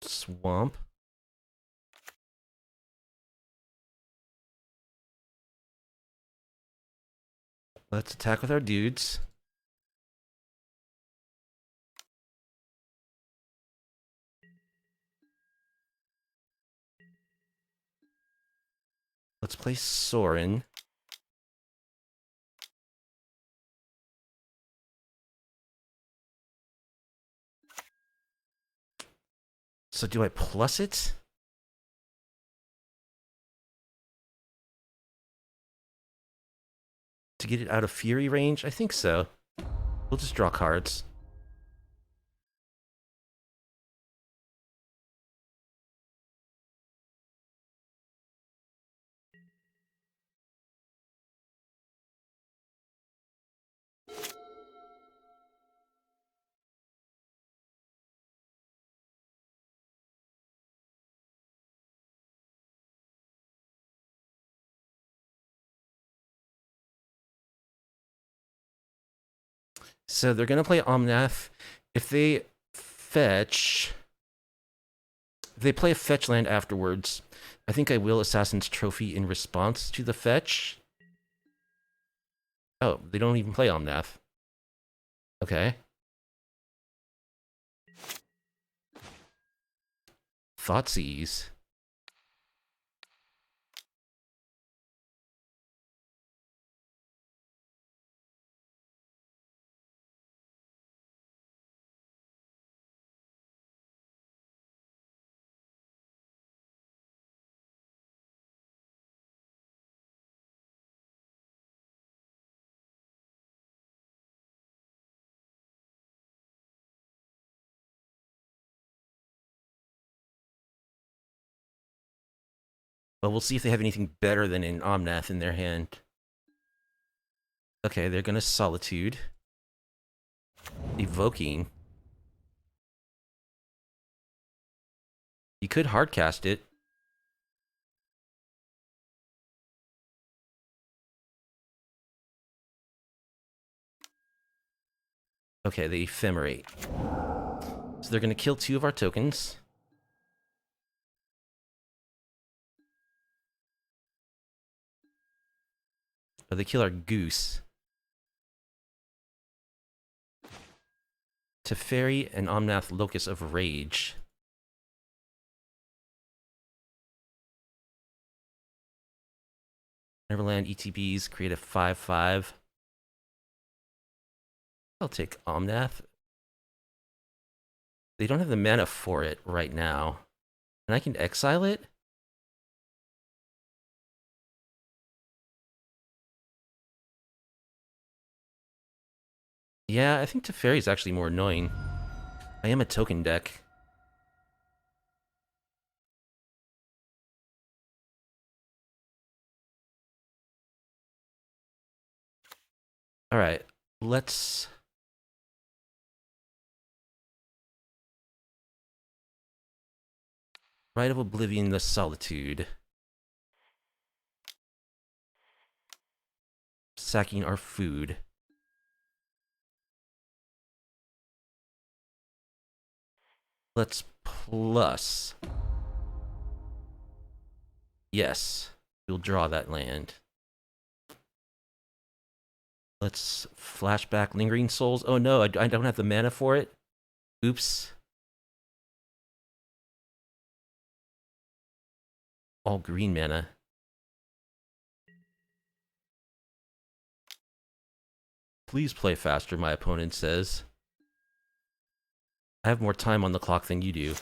Swamp. Let's attack with our dudes. Let's play Sorin. So do I plus it? To get it out of Fury range? I think so. We'll just draw cards. So they're gonna play Omnath. If they fetch... If they play a fetch land afterwards, I think I will Assassin's Trophy in response to the fetch. Oh, they don't even play Omnath. Okay. Thoughtseize. But we'll see if they have anything better than an Omnath in their hand. Okay, they're gonna Solitude. Evoking. You could hardcast it. Okay, they Ephemerate. So they're gonna kill 2 of our tokens. But they kill our Goose. Teferi and Omnath Locus of Rage. Neverland ETBs create a 5/5. I'll take Omnath. They don't have the mana for it right now. And I can exile it? Yeah, I think Teferi is actually more annoying. I am a token deck. Alright, let's... Rite of Oblivion, the Solitude. Sacking our food. Let's plus. Yes, we'll draw that land. Let's flashback Lingering Souls. Oh no, I don't have the mana for it. Oops. All green mana. Please play faster, my opponent says. I have more time on the clock than you do.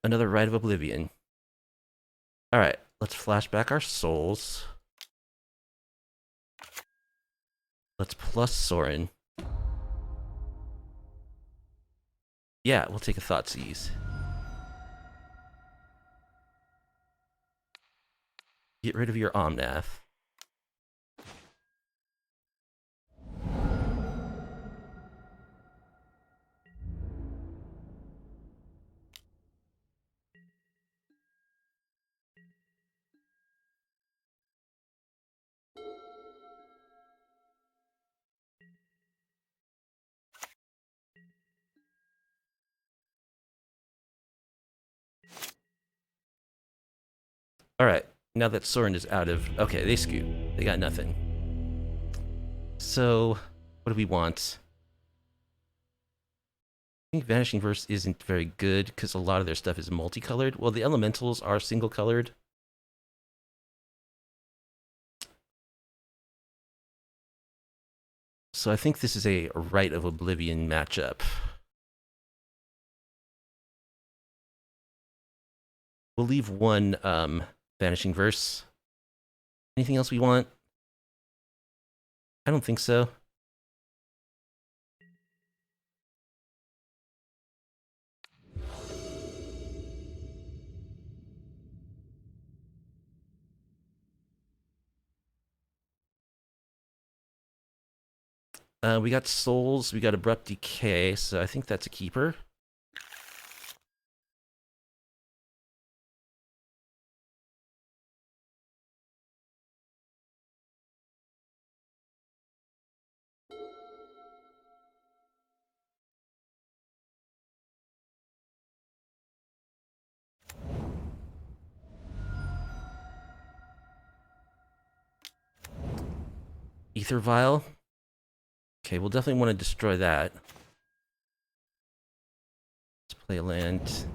Another Rite of Oblivion. Alright, let's flashback our souls. Let's plus Sorin. Yeah, we'll take a Thoughtseize. Get rid of your Omnath. Alright, now that Sorin is out of... Okay, they scoot. They got nothing. So, what do we want? I think Vanishing Verse isn't very good because a lot of their stuff is multicolored. Well, the elementals are single-colored. So I think this is a Rite of Oblivion matchup. We'll leave one Vanishing Verse. Anything else we want? I don't think so. We got Souls, we got Abrupt Decay, so I think that's a keeper. Ether Vial. Okay, we'll definitely want to destroy that. Let's play a land.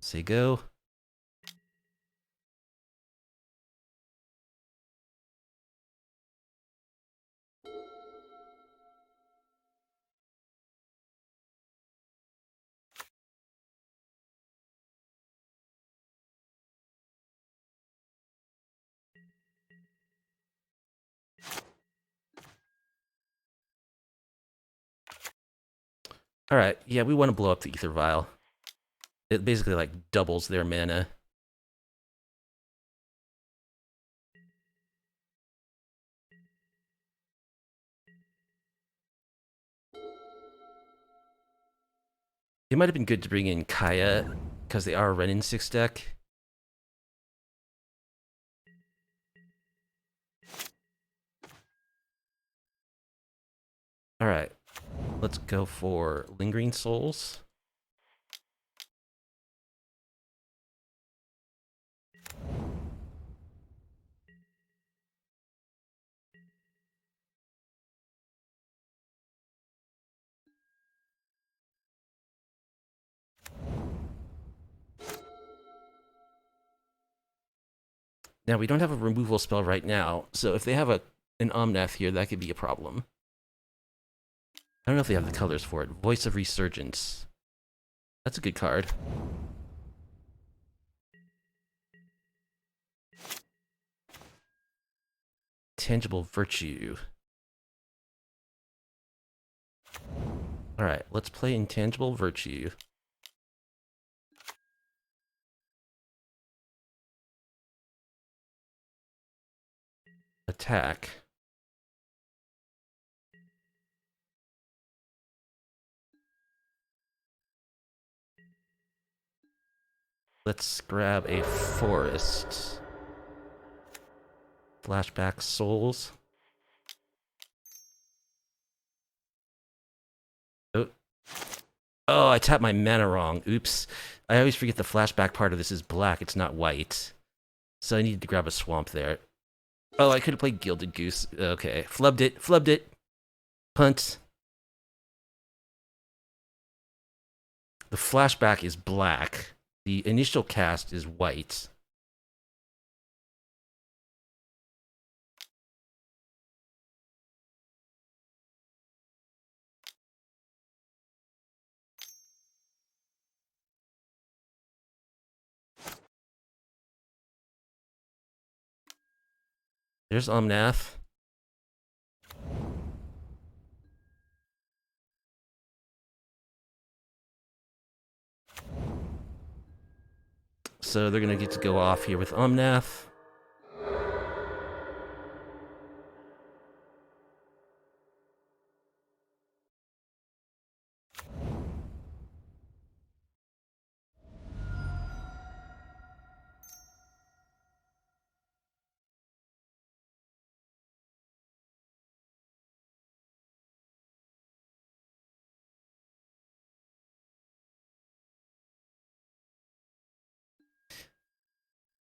Say go. Alright, yeah, we want to blow up the Ether Vial. It basically, like, doubles their mana. It might have been good to bring in Kaya, because they are a Renin 6 deck. Alright, let's go for Lingering Souls. Now, we don't have a removal spell right now, so if they have an Omnath here, that could be a problem. I don't know if they have the colors for it. Voice of Resurgence. That's a good card. Tangible Virtue. Alright, let's play Intangible Virtue. Attack. Let's grab a Forest. Flashback Souls. Oh. Oh, I tapped my mana wrong. Oops. I always forget the flashback part of this is black, it's not white. So I needed to grab a swamp there. Oh, I could have played Gilded Goose. Okay. Flubbed it. Flubbed it. Punt. The flashback is black. The initial cast is white. There's Omnath. So they're going to get to go off here with Omnath.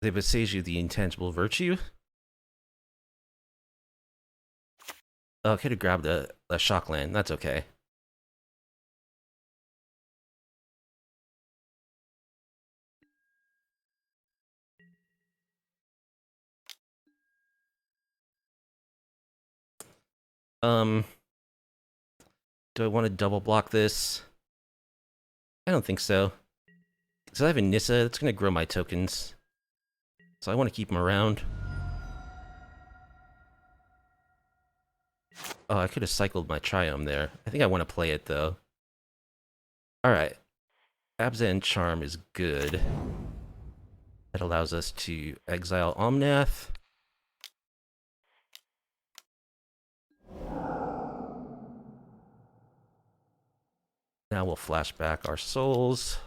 They besiege you the Intangible Virtue. Oh, I could have grabbed a Shockland. That's okay. Do I want to double block this? I don't think so. Because I have a Nissa, that's going to grow my tokens. So I want to keep them around. Oh, I could have cycled my Triome there. I think I want to play it, though. Alright. Abzan Charm is good. That allows us to exile Omnath. Now we'll flash back our souls.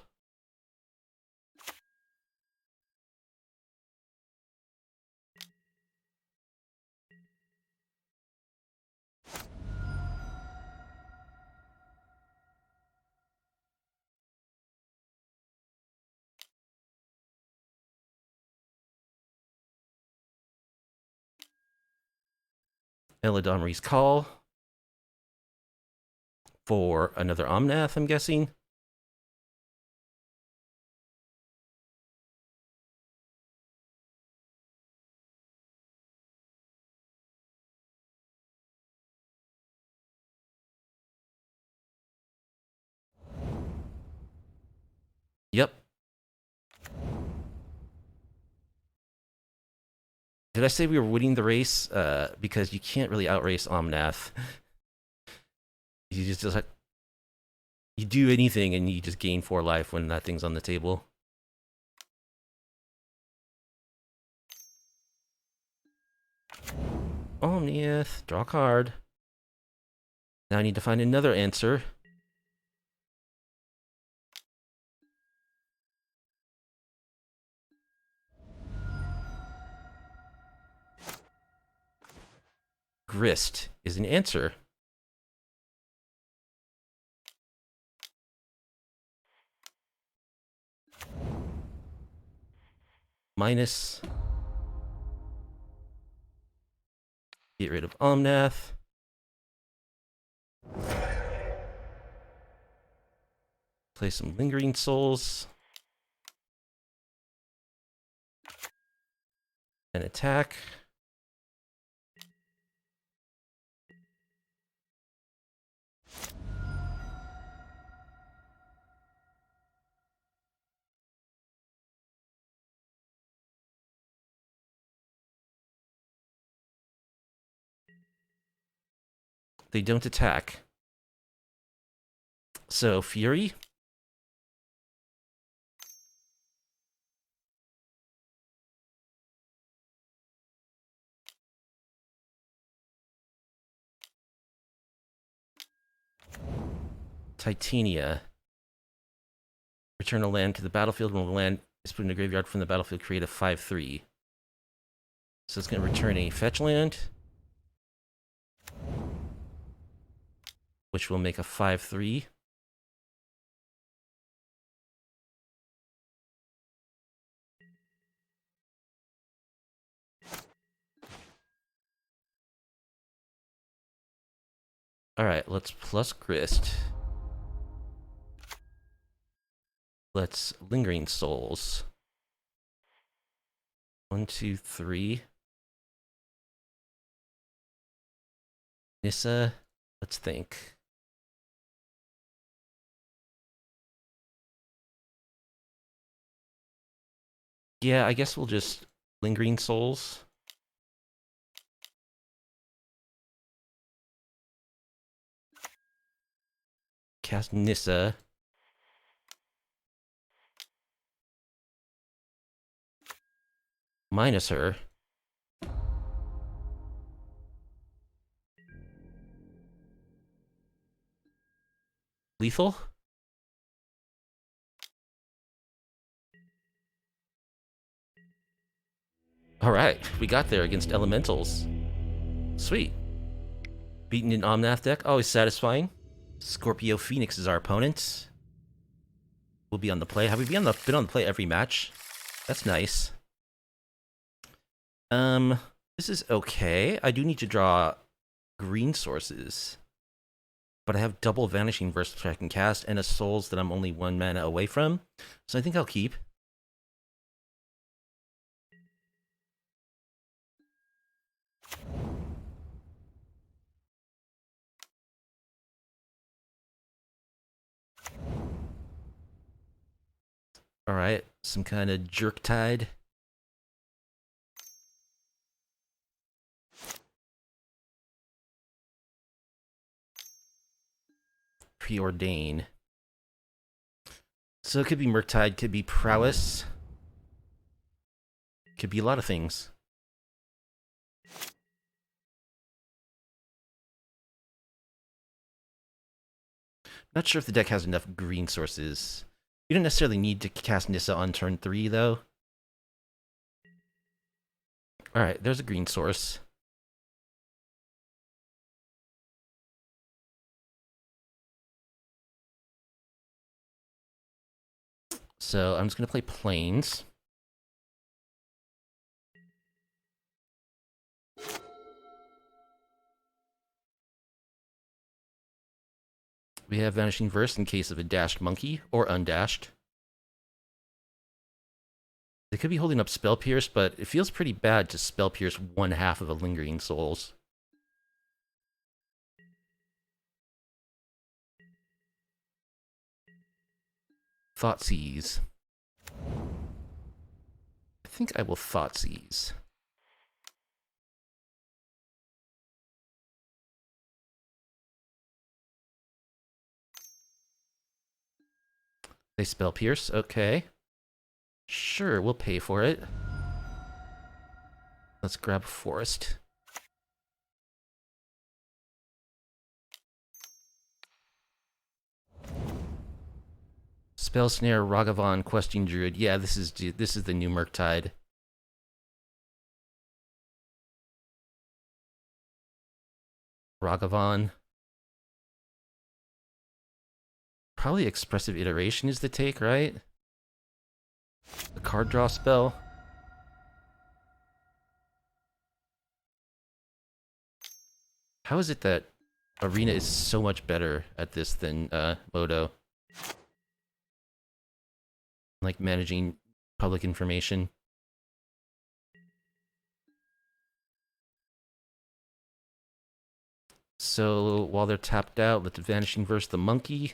Elidomri's Call. For another Omnath, I'm guessing. Yep. Did I say we were winning the race? Because you can't really outrace Omnath. You just like you do anything and you just gain 4 life when that thing's on the table. Omnath, draw a card. Now I need to find another answer. Grist is an answer. Minus. Get rid of Omnath. Play some Lingering Souls. And attack. They don't attack. So, Fury. Titania. Return a land to the battlefield when the land is put in the graveyard from the battlefield. Create a 5/3. So it's going to return a fetch land, which will make a 5/3. Alright, let's plus Grist. Let's Lingering Souls. 1, 2, 3. Nissa, let's think. Yeah, I guess we'll just Lingering Souls. Cast Nissa. Minus her. Lethal? Alright, we got there against Elementals. Sweet. Beaten an Omnath deck, always satisfying. Scorpio Phoenix is our opponent. We'll be on the play. Have we been on the play every match? That's nice. This is okay. I do need to draw green sources. But I have double Vanishing Verse that I can cast, and a Souls that I'm only 1 mana away from. So I think I'll keep. Alright, some kind of Murktide. Preordain. So it could be Murktide, could be Prowess. Could be a lot of things. Not sure if the deck has enough green sources. You don't necessarily need to cast Nissa on turn 3, though. Alright, there's a green source. So I'm just going to play Plains. We have Vanishing Verse in case of a dashed monkey, or undashed. They could be holding up Spell Pierce, but it feels pretty bad to Spell Pierce 1/2 of a Lingering Souls. Thoughtseize. I think I will Thoughtseize. They Spell Pierce, okay. Sure, we'll pay for it. Let's grab Forest. Spell Snare, Ragavan, Questing Druid. Yeah, this is the new Murktide. Ragavan. Probably Expressive Iteration is the take, right? The card draw spell. How is it that Arena is so much better at this than Modo? Like managing public information. So while they're tapped out, let's Vanishing Verse the monkey.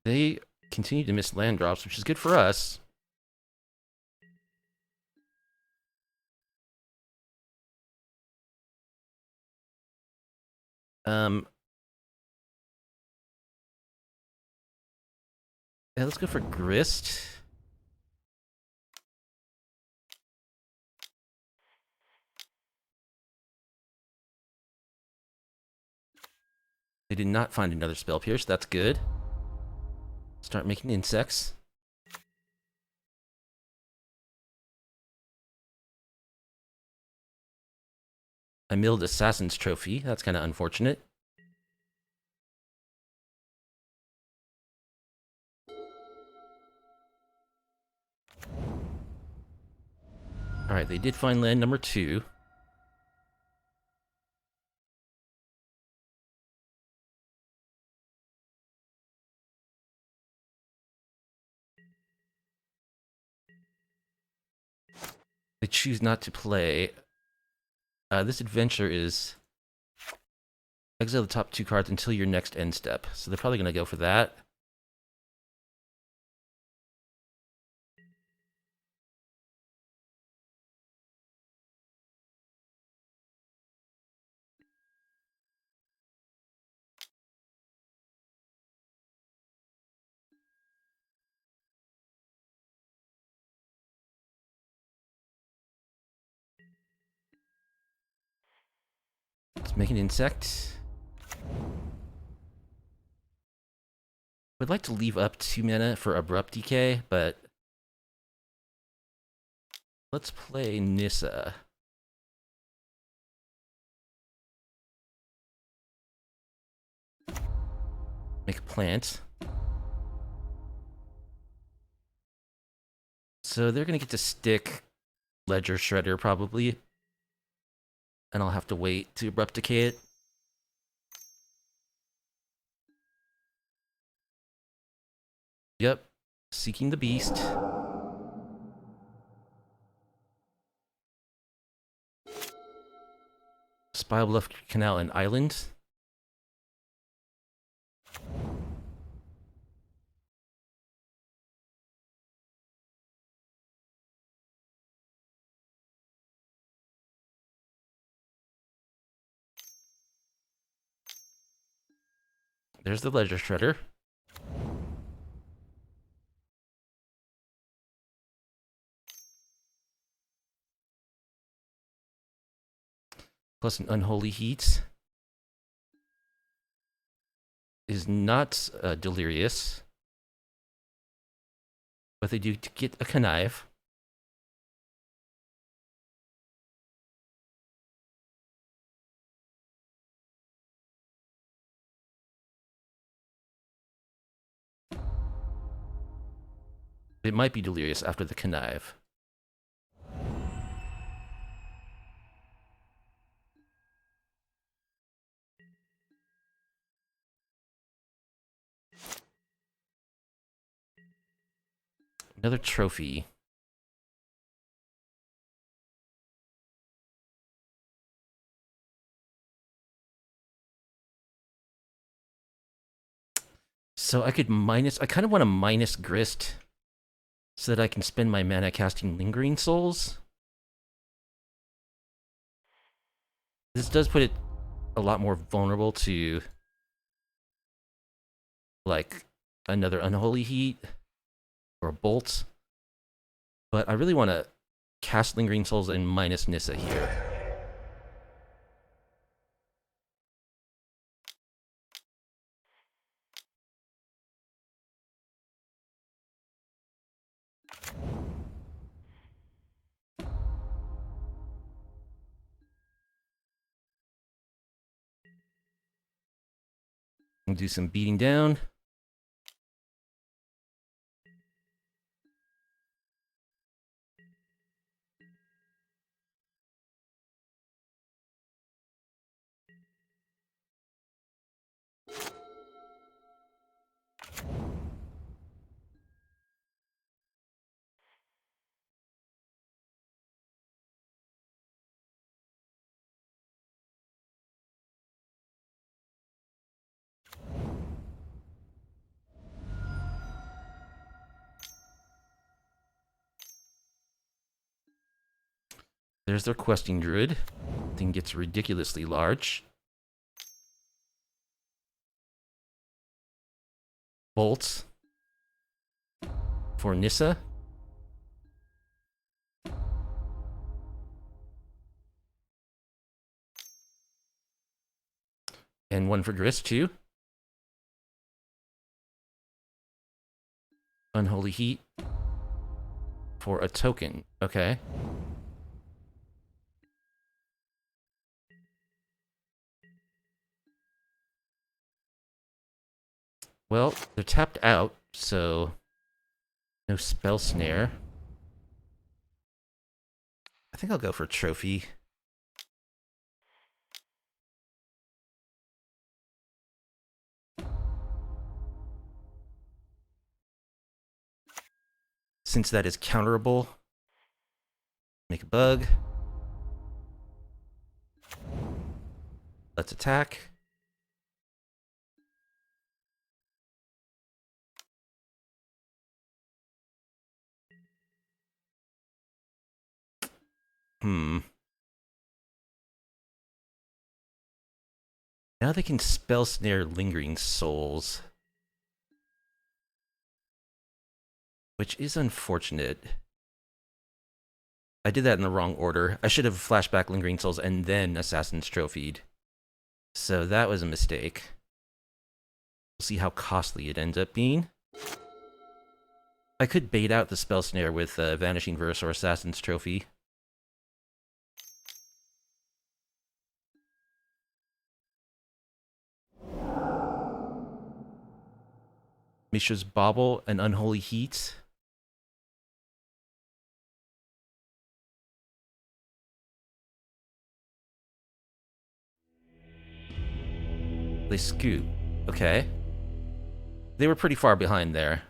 They continue to miss land drops, which is good for us. Yeah, let's go for Grist. They did not find another Spell Pierce, that's good. Start making insects. I milled Assassin's Trophy, that's kind of unfortunate. Alright, they did find land number 2. They choose not to play. This adventure is exile the top 2 cards until your next end step. So they're probably going to go for that. Let's make an insect. Would like to leave up 2 mana for Abrupt Decay, but let's play Nissa. Make a plant. So they're going to get to stick Ledger Shredder, probably. And I'll have to wait to Abrupt Decay it. Yep. Seeking the Beast. Spilebluff Canal and Island. There's the Ledger Shredder. Plus an Unholy Heat. Is not delirious. But they do get a Connive. It might be delirious after the Connive. Another trophy. So I could minus... I kind of want to minus Grist so that I can spend my mana casting Lingering Souls. This does put it a lot more vulnerable to, like, another Unholy Heat or a Bolt. But I really want to cast Lingering Souls and minus Nissa here. And do some beating down. There's their questing druid. Thing gets ridiculously large. Bolts for Nissa. And one for Grist, too. Unholy Heat for a token. Okay. Well, they're tapped out, so no spell snare. I think I'll go for Trophy. Since that is counterable. Make a bug. Let's attack. Now they can spell snare Lingering Souls. Which is unfortunate. I did that in the wrong order. I should have flashback Lingering Souls and then Assassin's Trophied. So that was a mistake. We'll see how costly it ends up being. I could bait out the spell snare with Vanishing Verse or Assassin's Trophy. Mishra's Bauble and Unholy Heat. They scoot. Okay. They were pretty far behind there.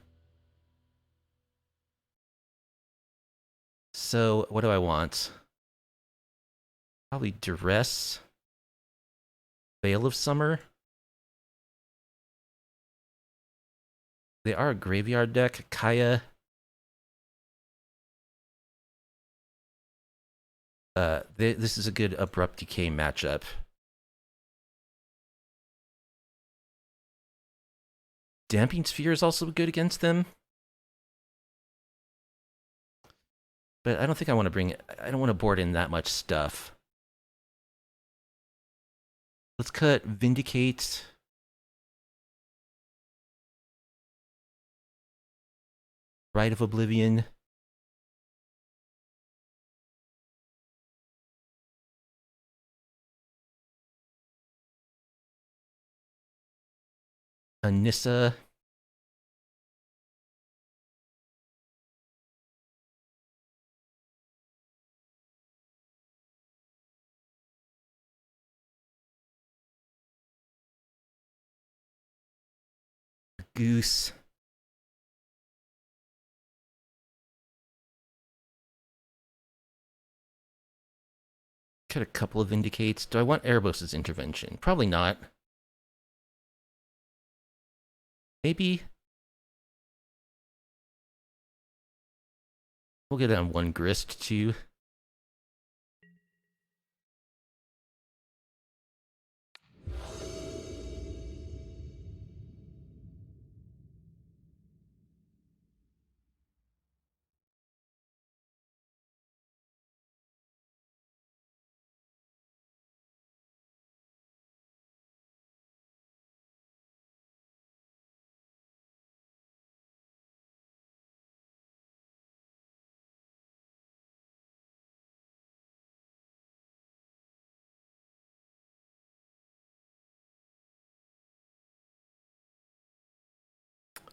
So, what do I want? Probably Duress. Veil of Summer. They are a graveyard deck. Kaya. This is a good Abrupt Decay matchup. Damping Sphere is also good against them. But I don't think I want to bring... I don't want to board in that much stuff. Let's cut Vindicate. Rite of Oblivion. Anissa. Goose. Cut a couple of Vindicates. Do I want Erebos' intervention? Probably not. Maybe. We'll get on one Grist, too.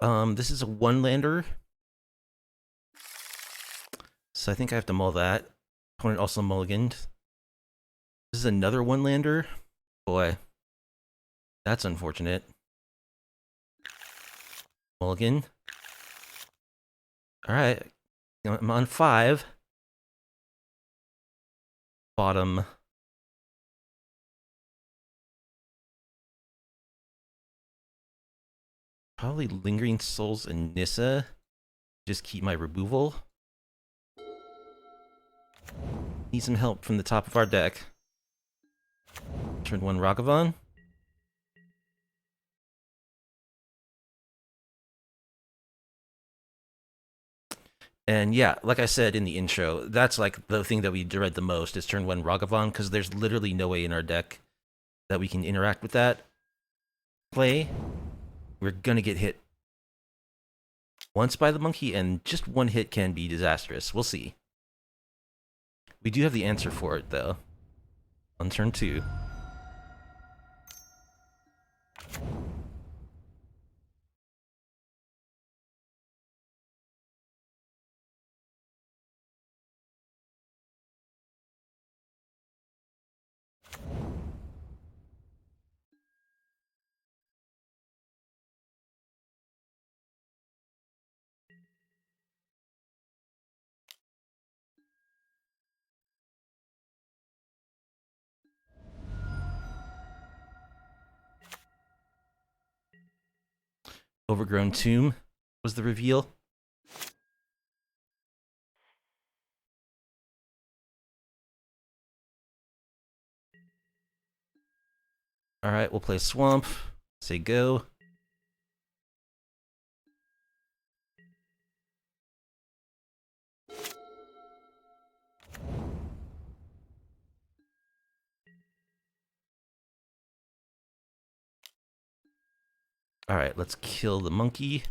This is a one-lander, so I think I have to mull that. Opponent also mulliganed. This is another one-lander. Boy, that's unfortunate. Mulligan. Alright, I'm on 5. Bottom. Probably Lingering Souls and Nissa. Just keep my removal. Need some help from the top of our deck. Turn 1 Ragavan. And yeah, like I said in the intro, that's like the thing that we dread the most is turn 1 Ragavan, because there's literally no way in our deck that we can interact with that play. We're gonna get hit once by the monkey, and just one hit can be disastrous. We'll see. We do have the answer for it, though, on turn 2. Overgrown Tomb was the reveal. Alright, we'll play Swamp. Say go. Alright, let's kill the monkey.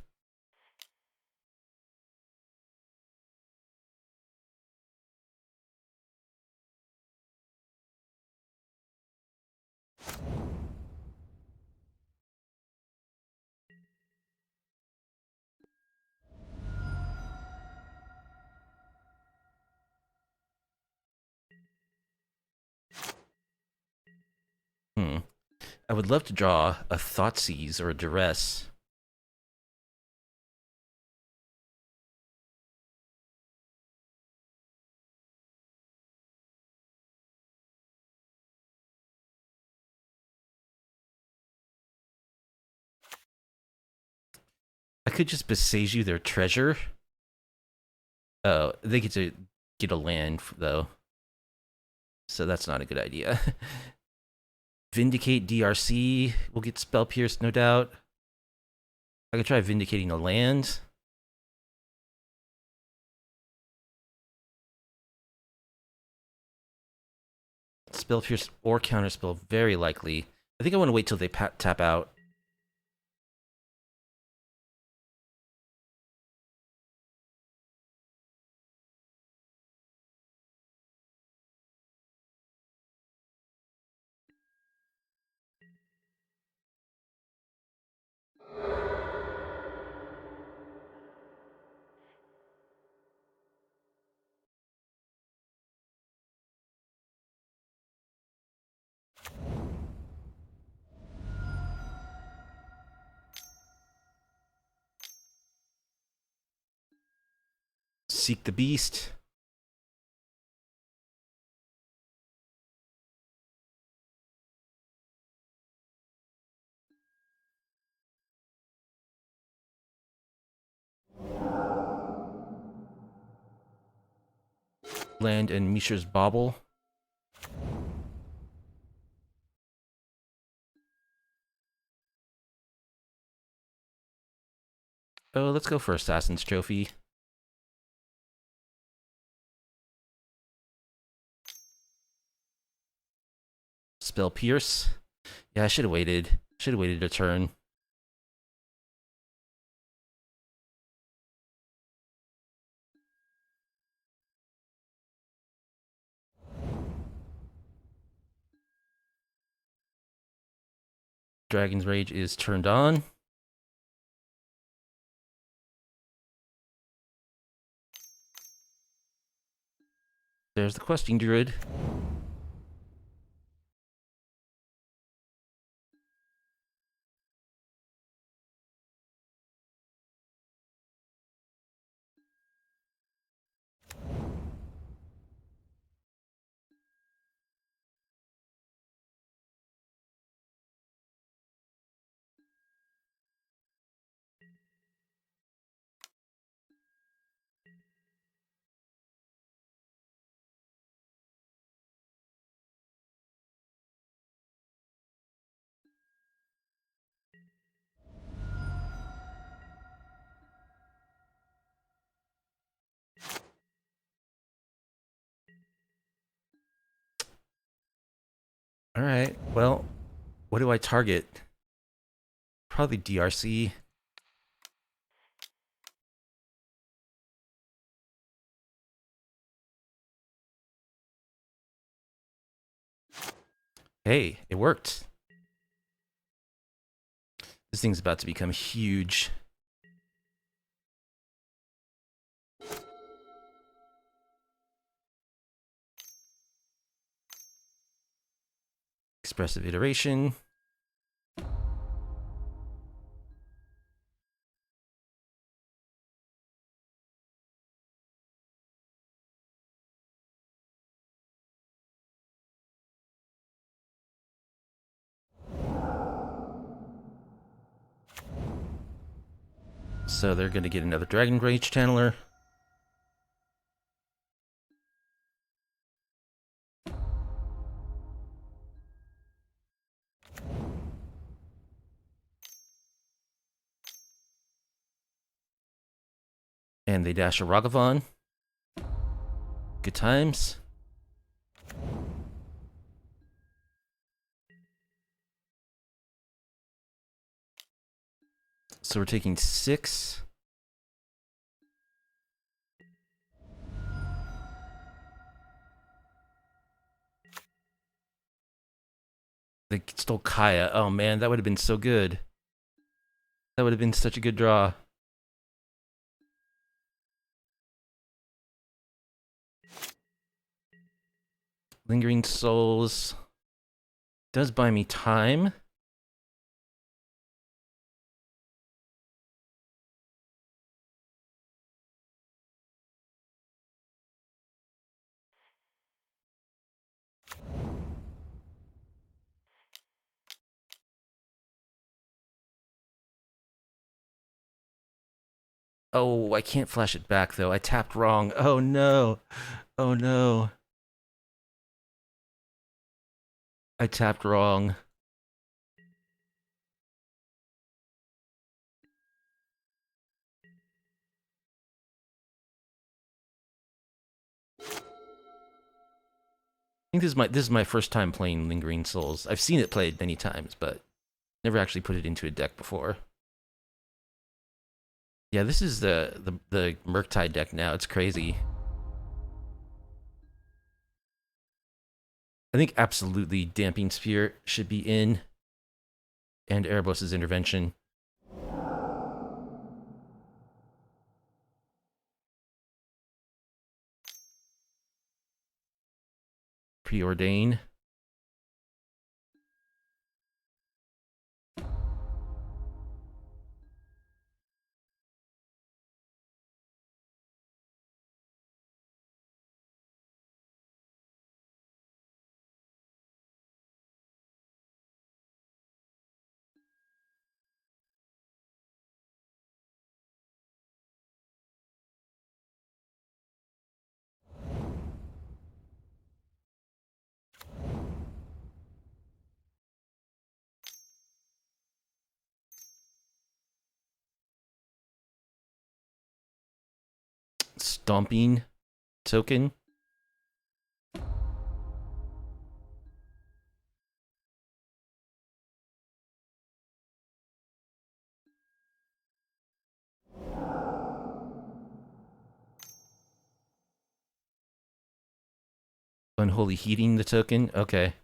I would love to draw a Thoughtseize or a Duress. I could just besiege you their treasure. Oh, they get to get a land, though. So that's not a good idea. Vindicate DRC will get Spell Pierced, no doubt. I could try Vindicating a land. Spell Pierce or Counterspell, very likely. I think I want to wait till they tap out. Seek the Beast. Land and Mishra's Bauble. Oh, let's go for Assassin's Trophy. Spell Pierce. Yeah, I should have waited. Should have waited a turn. Dragon's Rage is turned on. There's the questing druid. All right. Well, what do I target? Probably DRC. Hey, it worked. This thing's about to become huge. Expressive iteration. So they're going to get another Dragon Rage Channeler. And they dash a Ragavan. Good times. So we're taking 6. They stole Kaya. Oh man, that would have been so good. That would have been such a good draw. Lingering Souls does buy me time. Oh, I can't flash it back though. I tapped wrong. Oh no. Oh no. I tapped wrong. I think this is my first time playing Lingering Souls. I've seen it played many times, but never actually put it into a deck before. Yeah, this is the Murktide deck now. It's crazy. I think absolutely Damping Sphere should be in, and Erebos' Intervention. Preordain. Stomping token. Unholy Heating the token. Okay.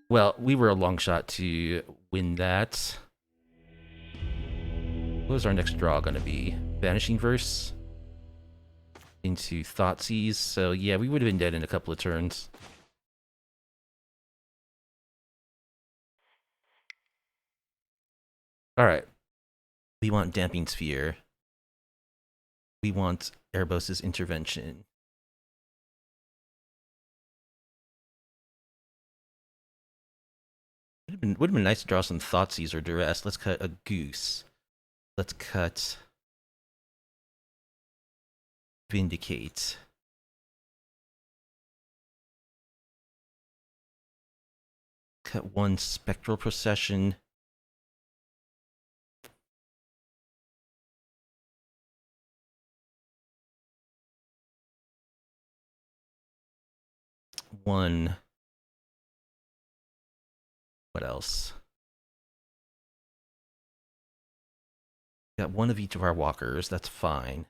Well, we were a long shot to win that. What was our next draw going to be? Vanishing Verse? into Thoughtseize, so yeah, we would have been dead in a couple of turns. Alright. We want Damping Sphere. We want Erebos' Intervention. Would have been nice to draw some Thoughtseize or Duress. Let's cut a Goose. Let's cut Vindicate. Cut one Spectral Procession. One. What else? Got one of each of our walkers. That's fine.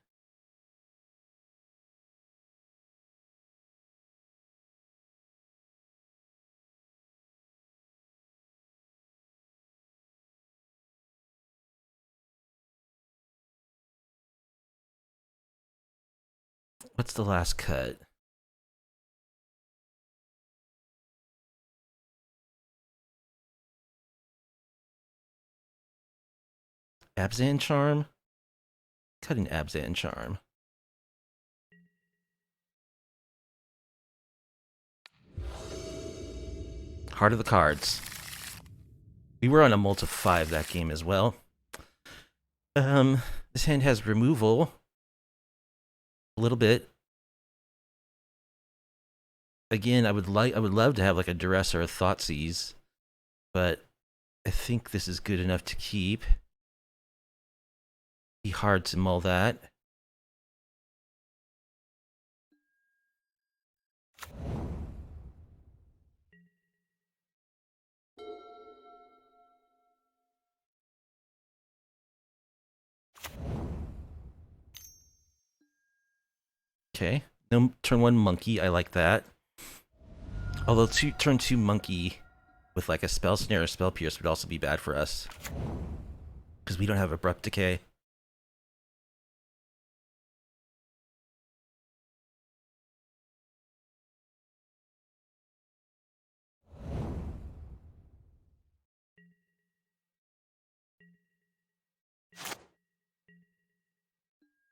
What's the last cut? Abzan Charm? Cut an Abzan Charm. Heart of the Cards. We were on a multi 5 that game as well. This hand has removal. A little bit. Again, I would love to have like a Duress or a Thoughtseize, but I think this is good enough to keep. Be hard to mull that. Okay. No turn 1 monkey, I like that. Although turn 2 monkey with like a spell snare or spell pierce would also be bad for us. Because we don't have abrupt decay.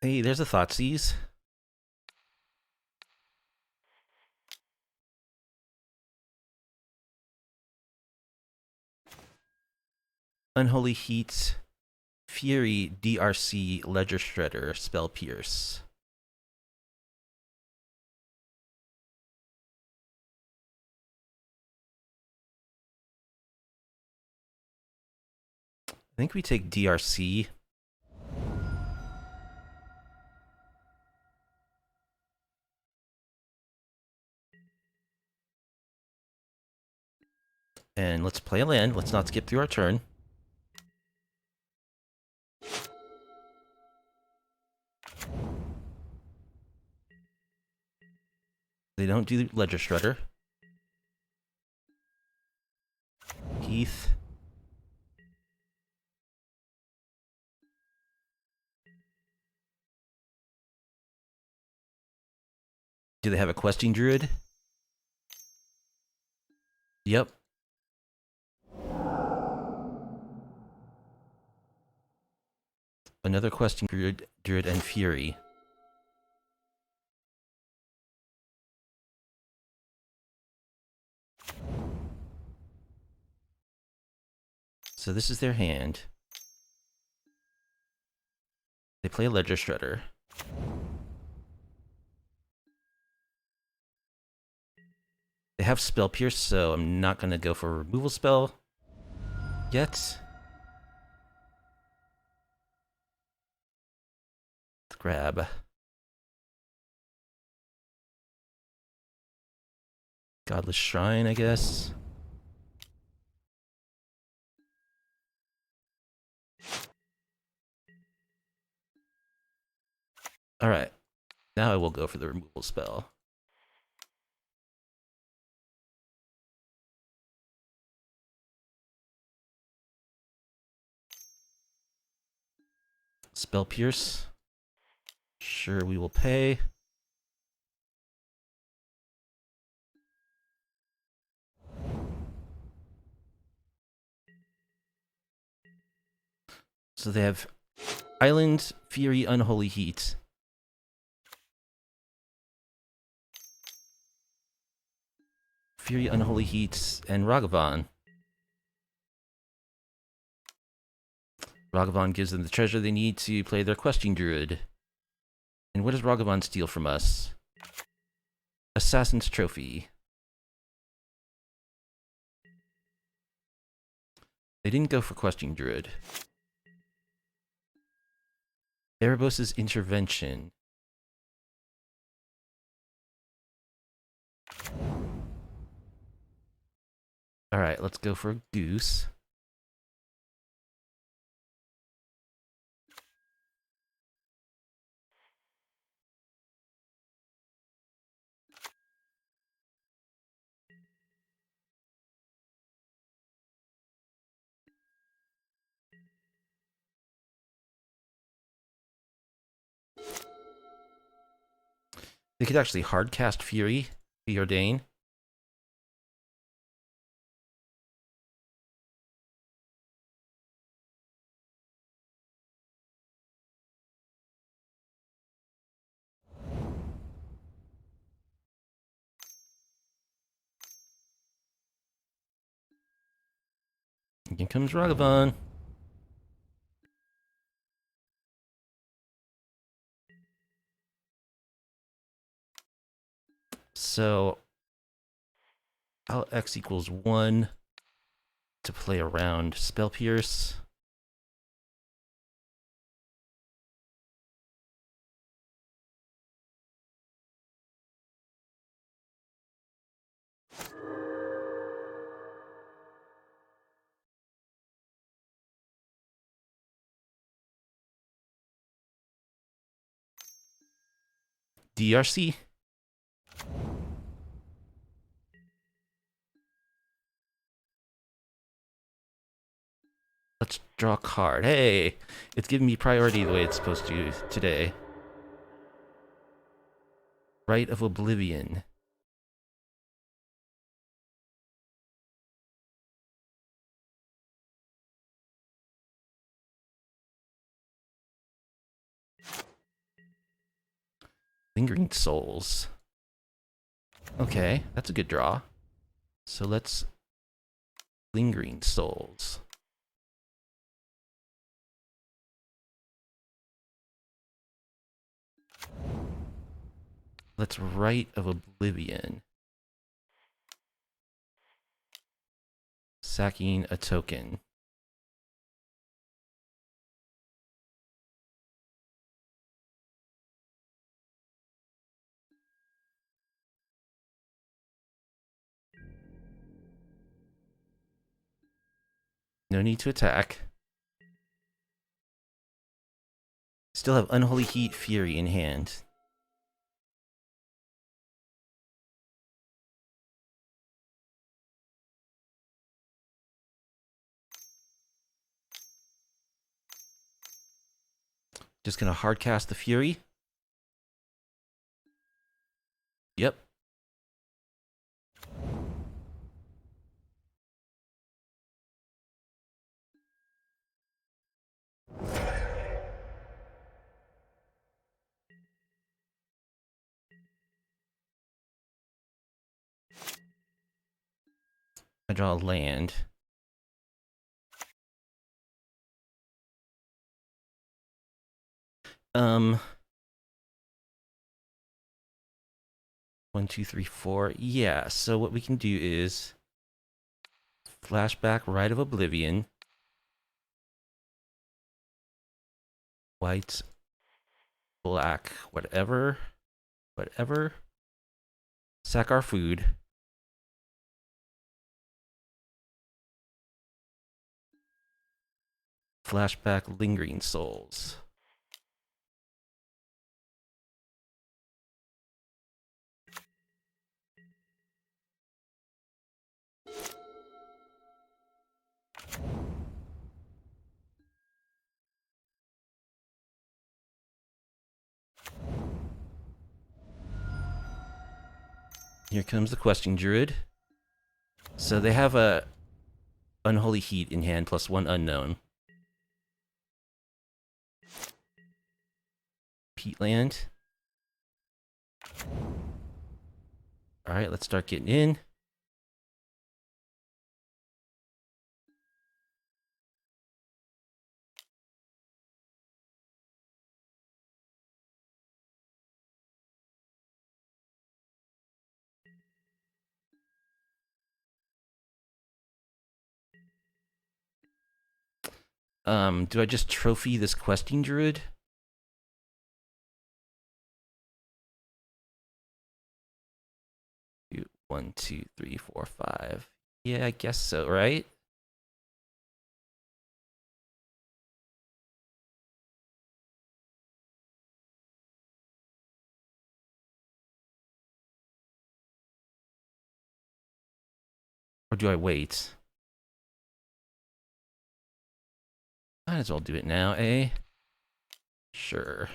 Hey, there's a Thoughtseize. Unholy Heat, Fury, DRC, Ledger Shredder, Spell Pierce. I think we take DRC. And let's play a land. Let's not skip through our turn. They don't do Ledger Shredder. Heath. Do they have a Questing Druid? Yep. Another Questing Druid and Fury. So this is their hand. They play a Ledger Shredder. They have Spell Pierce, so I'm not going to go for a removal spell yet. Let's grab. Godless Shrine, I guess. Alright. Now I will go for the removal spell. Spell Pierce. Sure, we will pay. So they have Island, Fury, Unholy Heat. Fury, Unholy Heat, and Ragavan. Ragavan gives them the treasure they need to play their questing druid. And what does Ragavan steal from us? Assassin's Trophy. They didn't go for questing druid. Erebos' Intervention. Alright, let's go for Goose. They could actually hardcast Fury, Preordain. Here comes Ragavan. So I'll X equals 1 to play around Spell Pierce. DRC. Let's draw a card. Hey, it's giving me priority the way it's supposed to today. Rite of Oblivion. Lingering Souls. Okay, that's a good draw. So let's Lingering Souls. Let's Rite of Oblivion. Sacking a token. No need to attack. Still have Unholy Heat, Fury in hand. Just gonna hardcast the Fury. Yep. I draw a land. One, two, three, four. Yeah, so what we can do is flashback Rite of Oblivion. White, black, whatever. Whatever. Sack our food. Flashback Lingering Souls. Here comes the Questing Druid. So they have a Unholy Heat in hand plus 1 unknown. Peatland. Alright, let's start getting in. Do I just trophy this questing druid? One, two, three, four, five. Yeah, I guess so, right? Or do I wait? Might as well do it now, eh? Sure.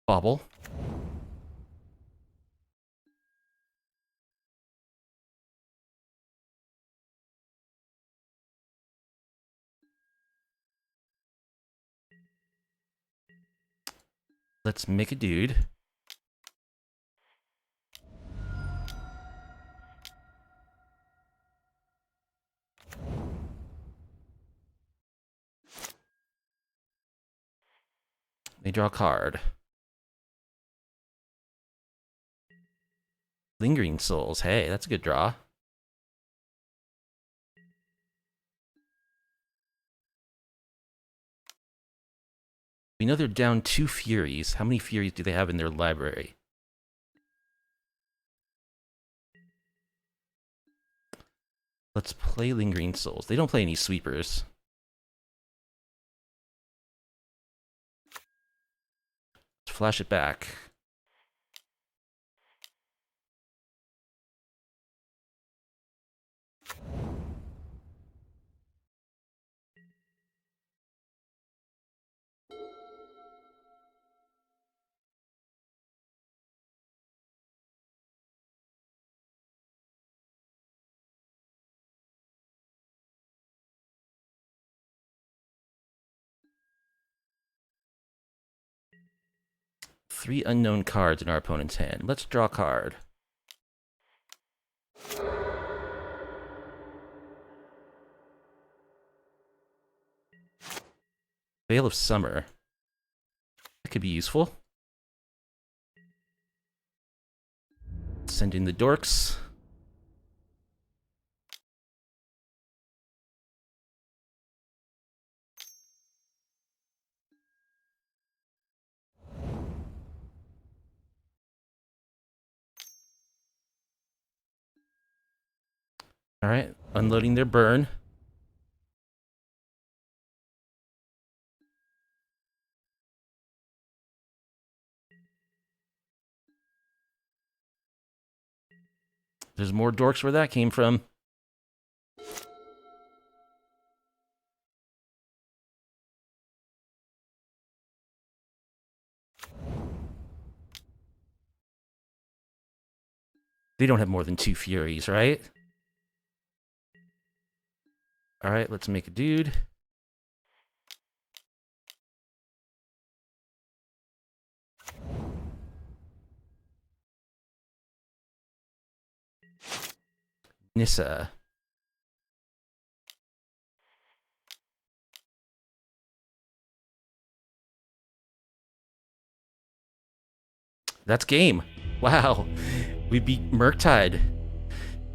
Bobble. Let's make a dude. They draw a card. Lingering Souls. Hey, that's a good draw. We know they're down 2 Furies. How many Furies do they have in their library? Let's play Lingering Souls. They don't play any sweepers. Let's flash it back. Three unknown cards in our opponent's hand. Let's draw a card. Veil of Summer. That could be useful. Send in the dorks. Alright, unloading their burn. There's more dorks where that came from. They don't have more than 2 Furies, right? Alright, let's make a dude. Nissa. That's game. Wow. We beat Murktide.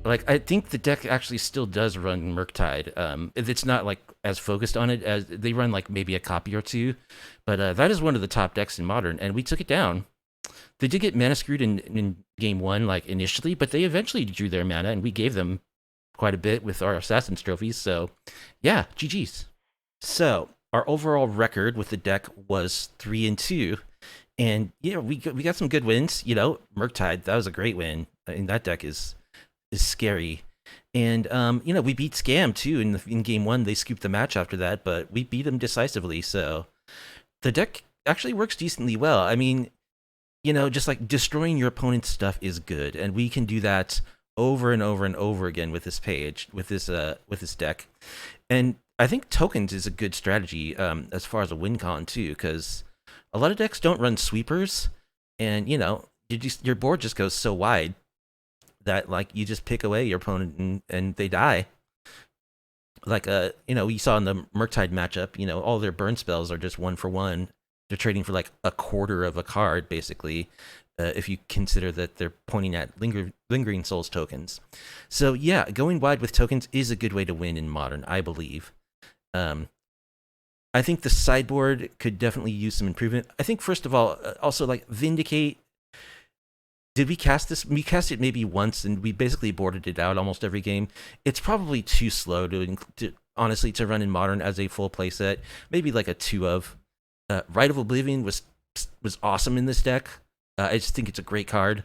Like, I think the deck actually still does run Murktide. It's not, like, as focused on it as... They run, like, maybe a copy or two. But that is one of the top decks in Modern, and we took it down. They did get mana screwed in game 1, like, initially, but they eventually drew their mana, and we gave them quite a bit with our Assassin's trophies, so... Yeah, GG's. So, our overall record with the deck was 3-2. And, yeah, we got some good wins. You know, Murktide, that was a great win. I mean, that deck is scary. And you know, we beat Scam too in game one. They scooped the match after that, but we beat them decisively. So the deck actually works decently well. I mean, you know, just like destroying your opponent's stuff is good, and we can do that over and over and over again with this page, with this deck. And I think tokens is a good strategy as far as a win con too, because a lot of decks don't run sweepers, and you know, your board just goes so wide that like you just pick away your opponent and they die. Like you know, we saw in the Murktide matchup, you know, all their burn spells are just 1 for 1. They're trading for like a quarter of a card, basically, if you consider that they're pointing at lingering souls tokens. So yeah, going wide with tokens is a good way to win in Modern, I believe. I think the sideboard could definitely use some improvement. I think first of all, also like Vindicate. Did we cast this? We cast it maybe once, and we basically boarded it out almost every game. It's probably too slow to honestly to run in Modern as a full playset. Maybe like a 2 of. Rite of Oblivion was awesome in this deck. I just think it's a great card.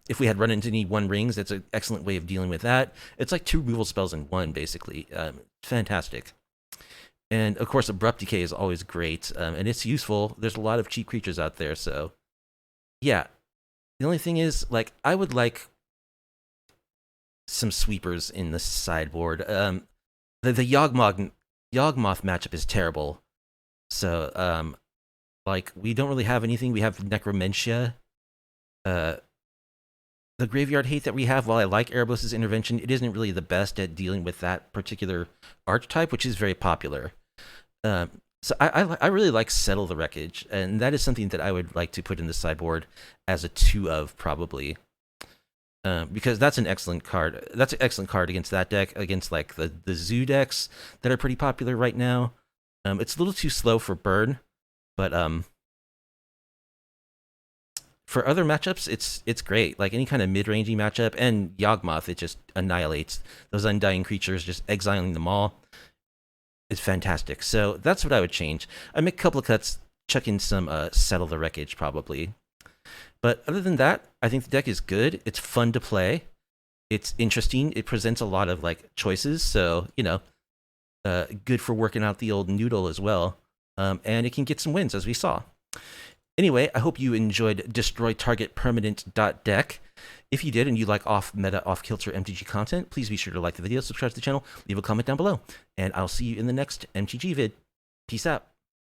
If we had run into any 1 rings, that's an excellent way of dealing with that. It's like 2 removal spells in 1, basically. Fantastic. And of course, Abrupt Decay is always great, and it's useful. There's a lot of cheap creatures out there, so yeah. The only thing is, like, I would like some sweepers in the sideboard. The Yawgmoth matchup is terrible. So, like, we don't really have anything. We have Necromentia. The Graveyard Hate that we have, while I like Erebos' Intervention, it isn't really the best at dealing with that particular archetype, which is very popular. So I really like Settle the Wreckage, and that is something that I would like to put in the sideboard as a 2 of, probably. Because that's an excellent card. That's an excellent card against that deck, against like the Zoo decks that are pretty popular right now. It's a little too slow for burn, but for other matchups, it's great. Like any kind of mid-rangey matchup, and Yawgmoth, it just annihilates those undying creatures, just exiling them all. It's fantastic. So that's what I would change. I make a couple of cuts, chuck in some Settle the Wreckage, probably. But other than that, I think the deck is good. It's fun to play. It's interesting. It presents a lot of like choices, so you know, good for working out the old noodle as well. And it can get some wins, as we saw. Anyway, I hope you enjoyed Destroy Target Permanent .deck. If you did and you like off-meta, off-kilter MTG content, please be sure to like the video, subscribe to the channel, leave a comment down below, and I'll see you in the next MTG vid. Peace out.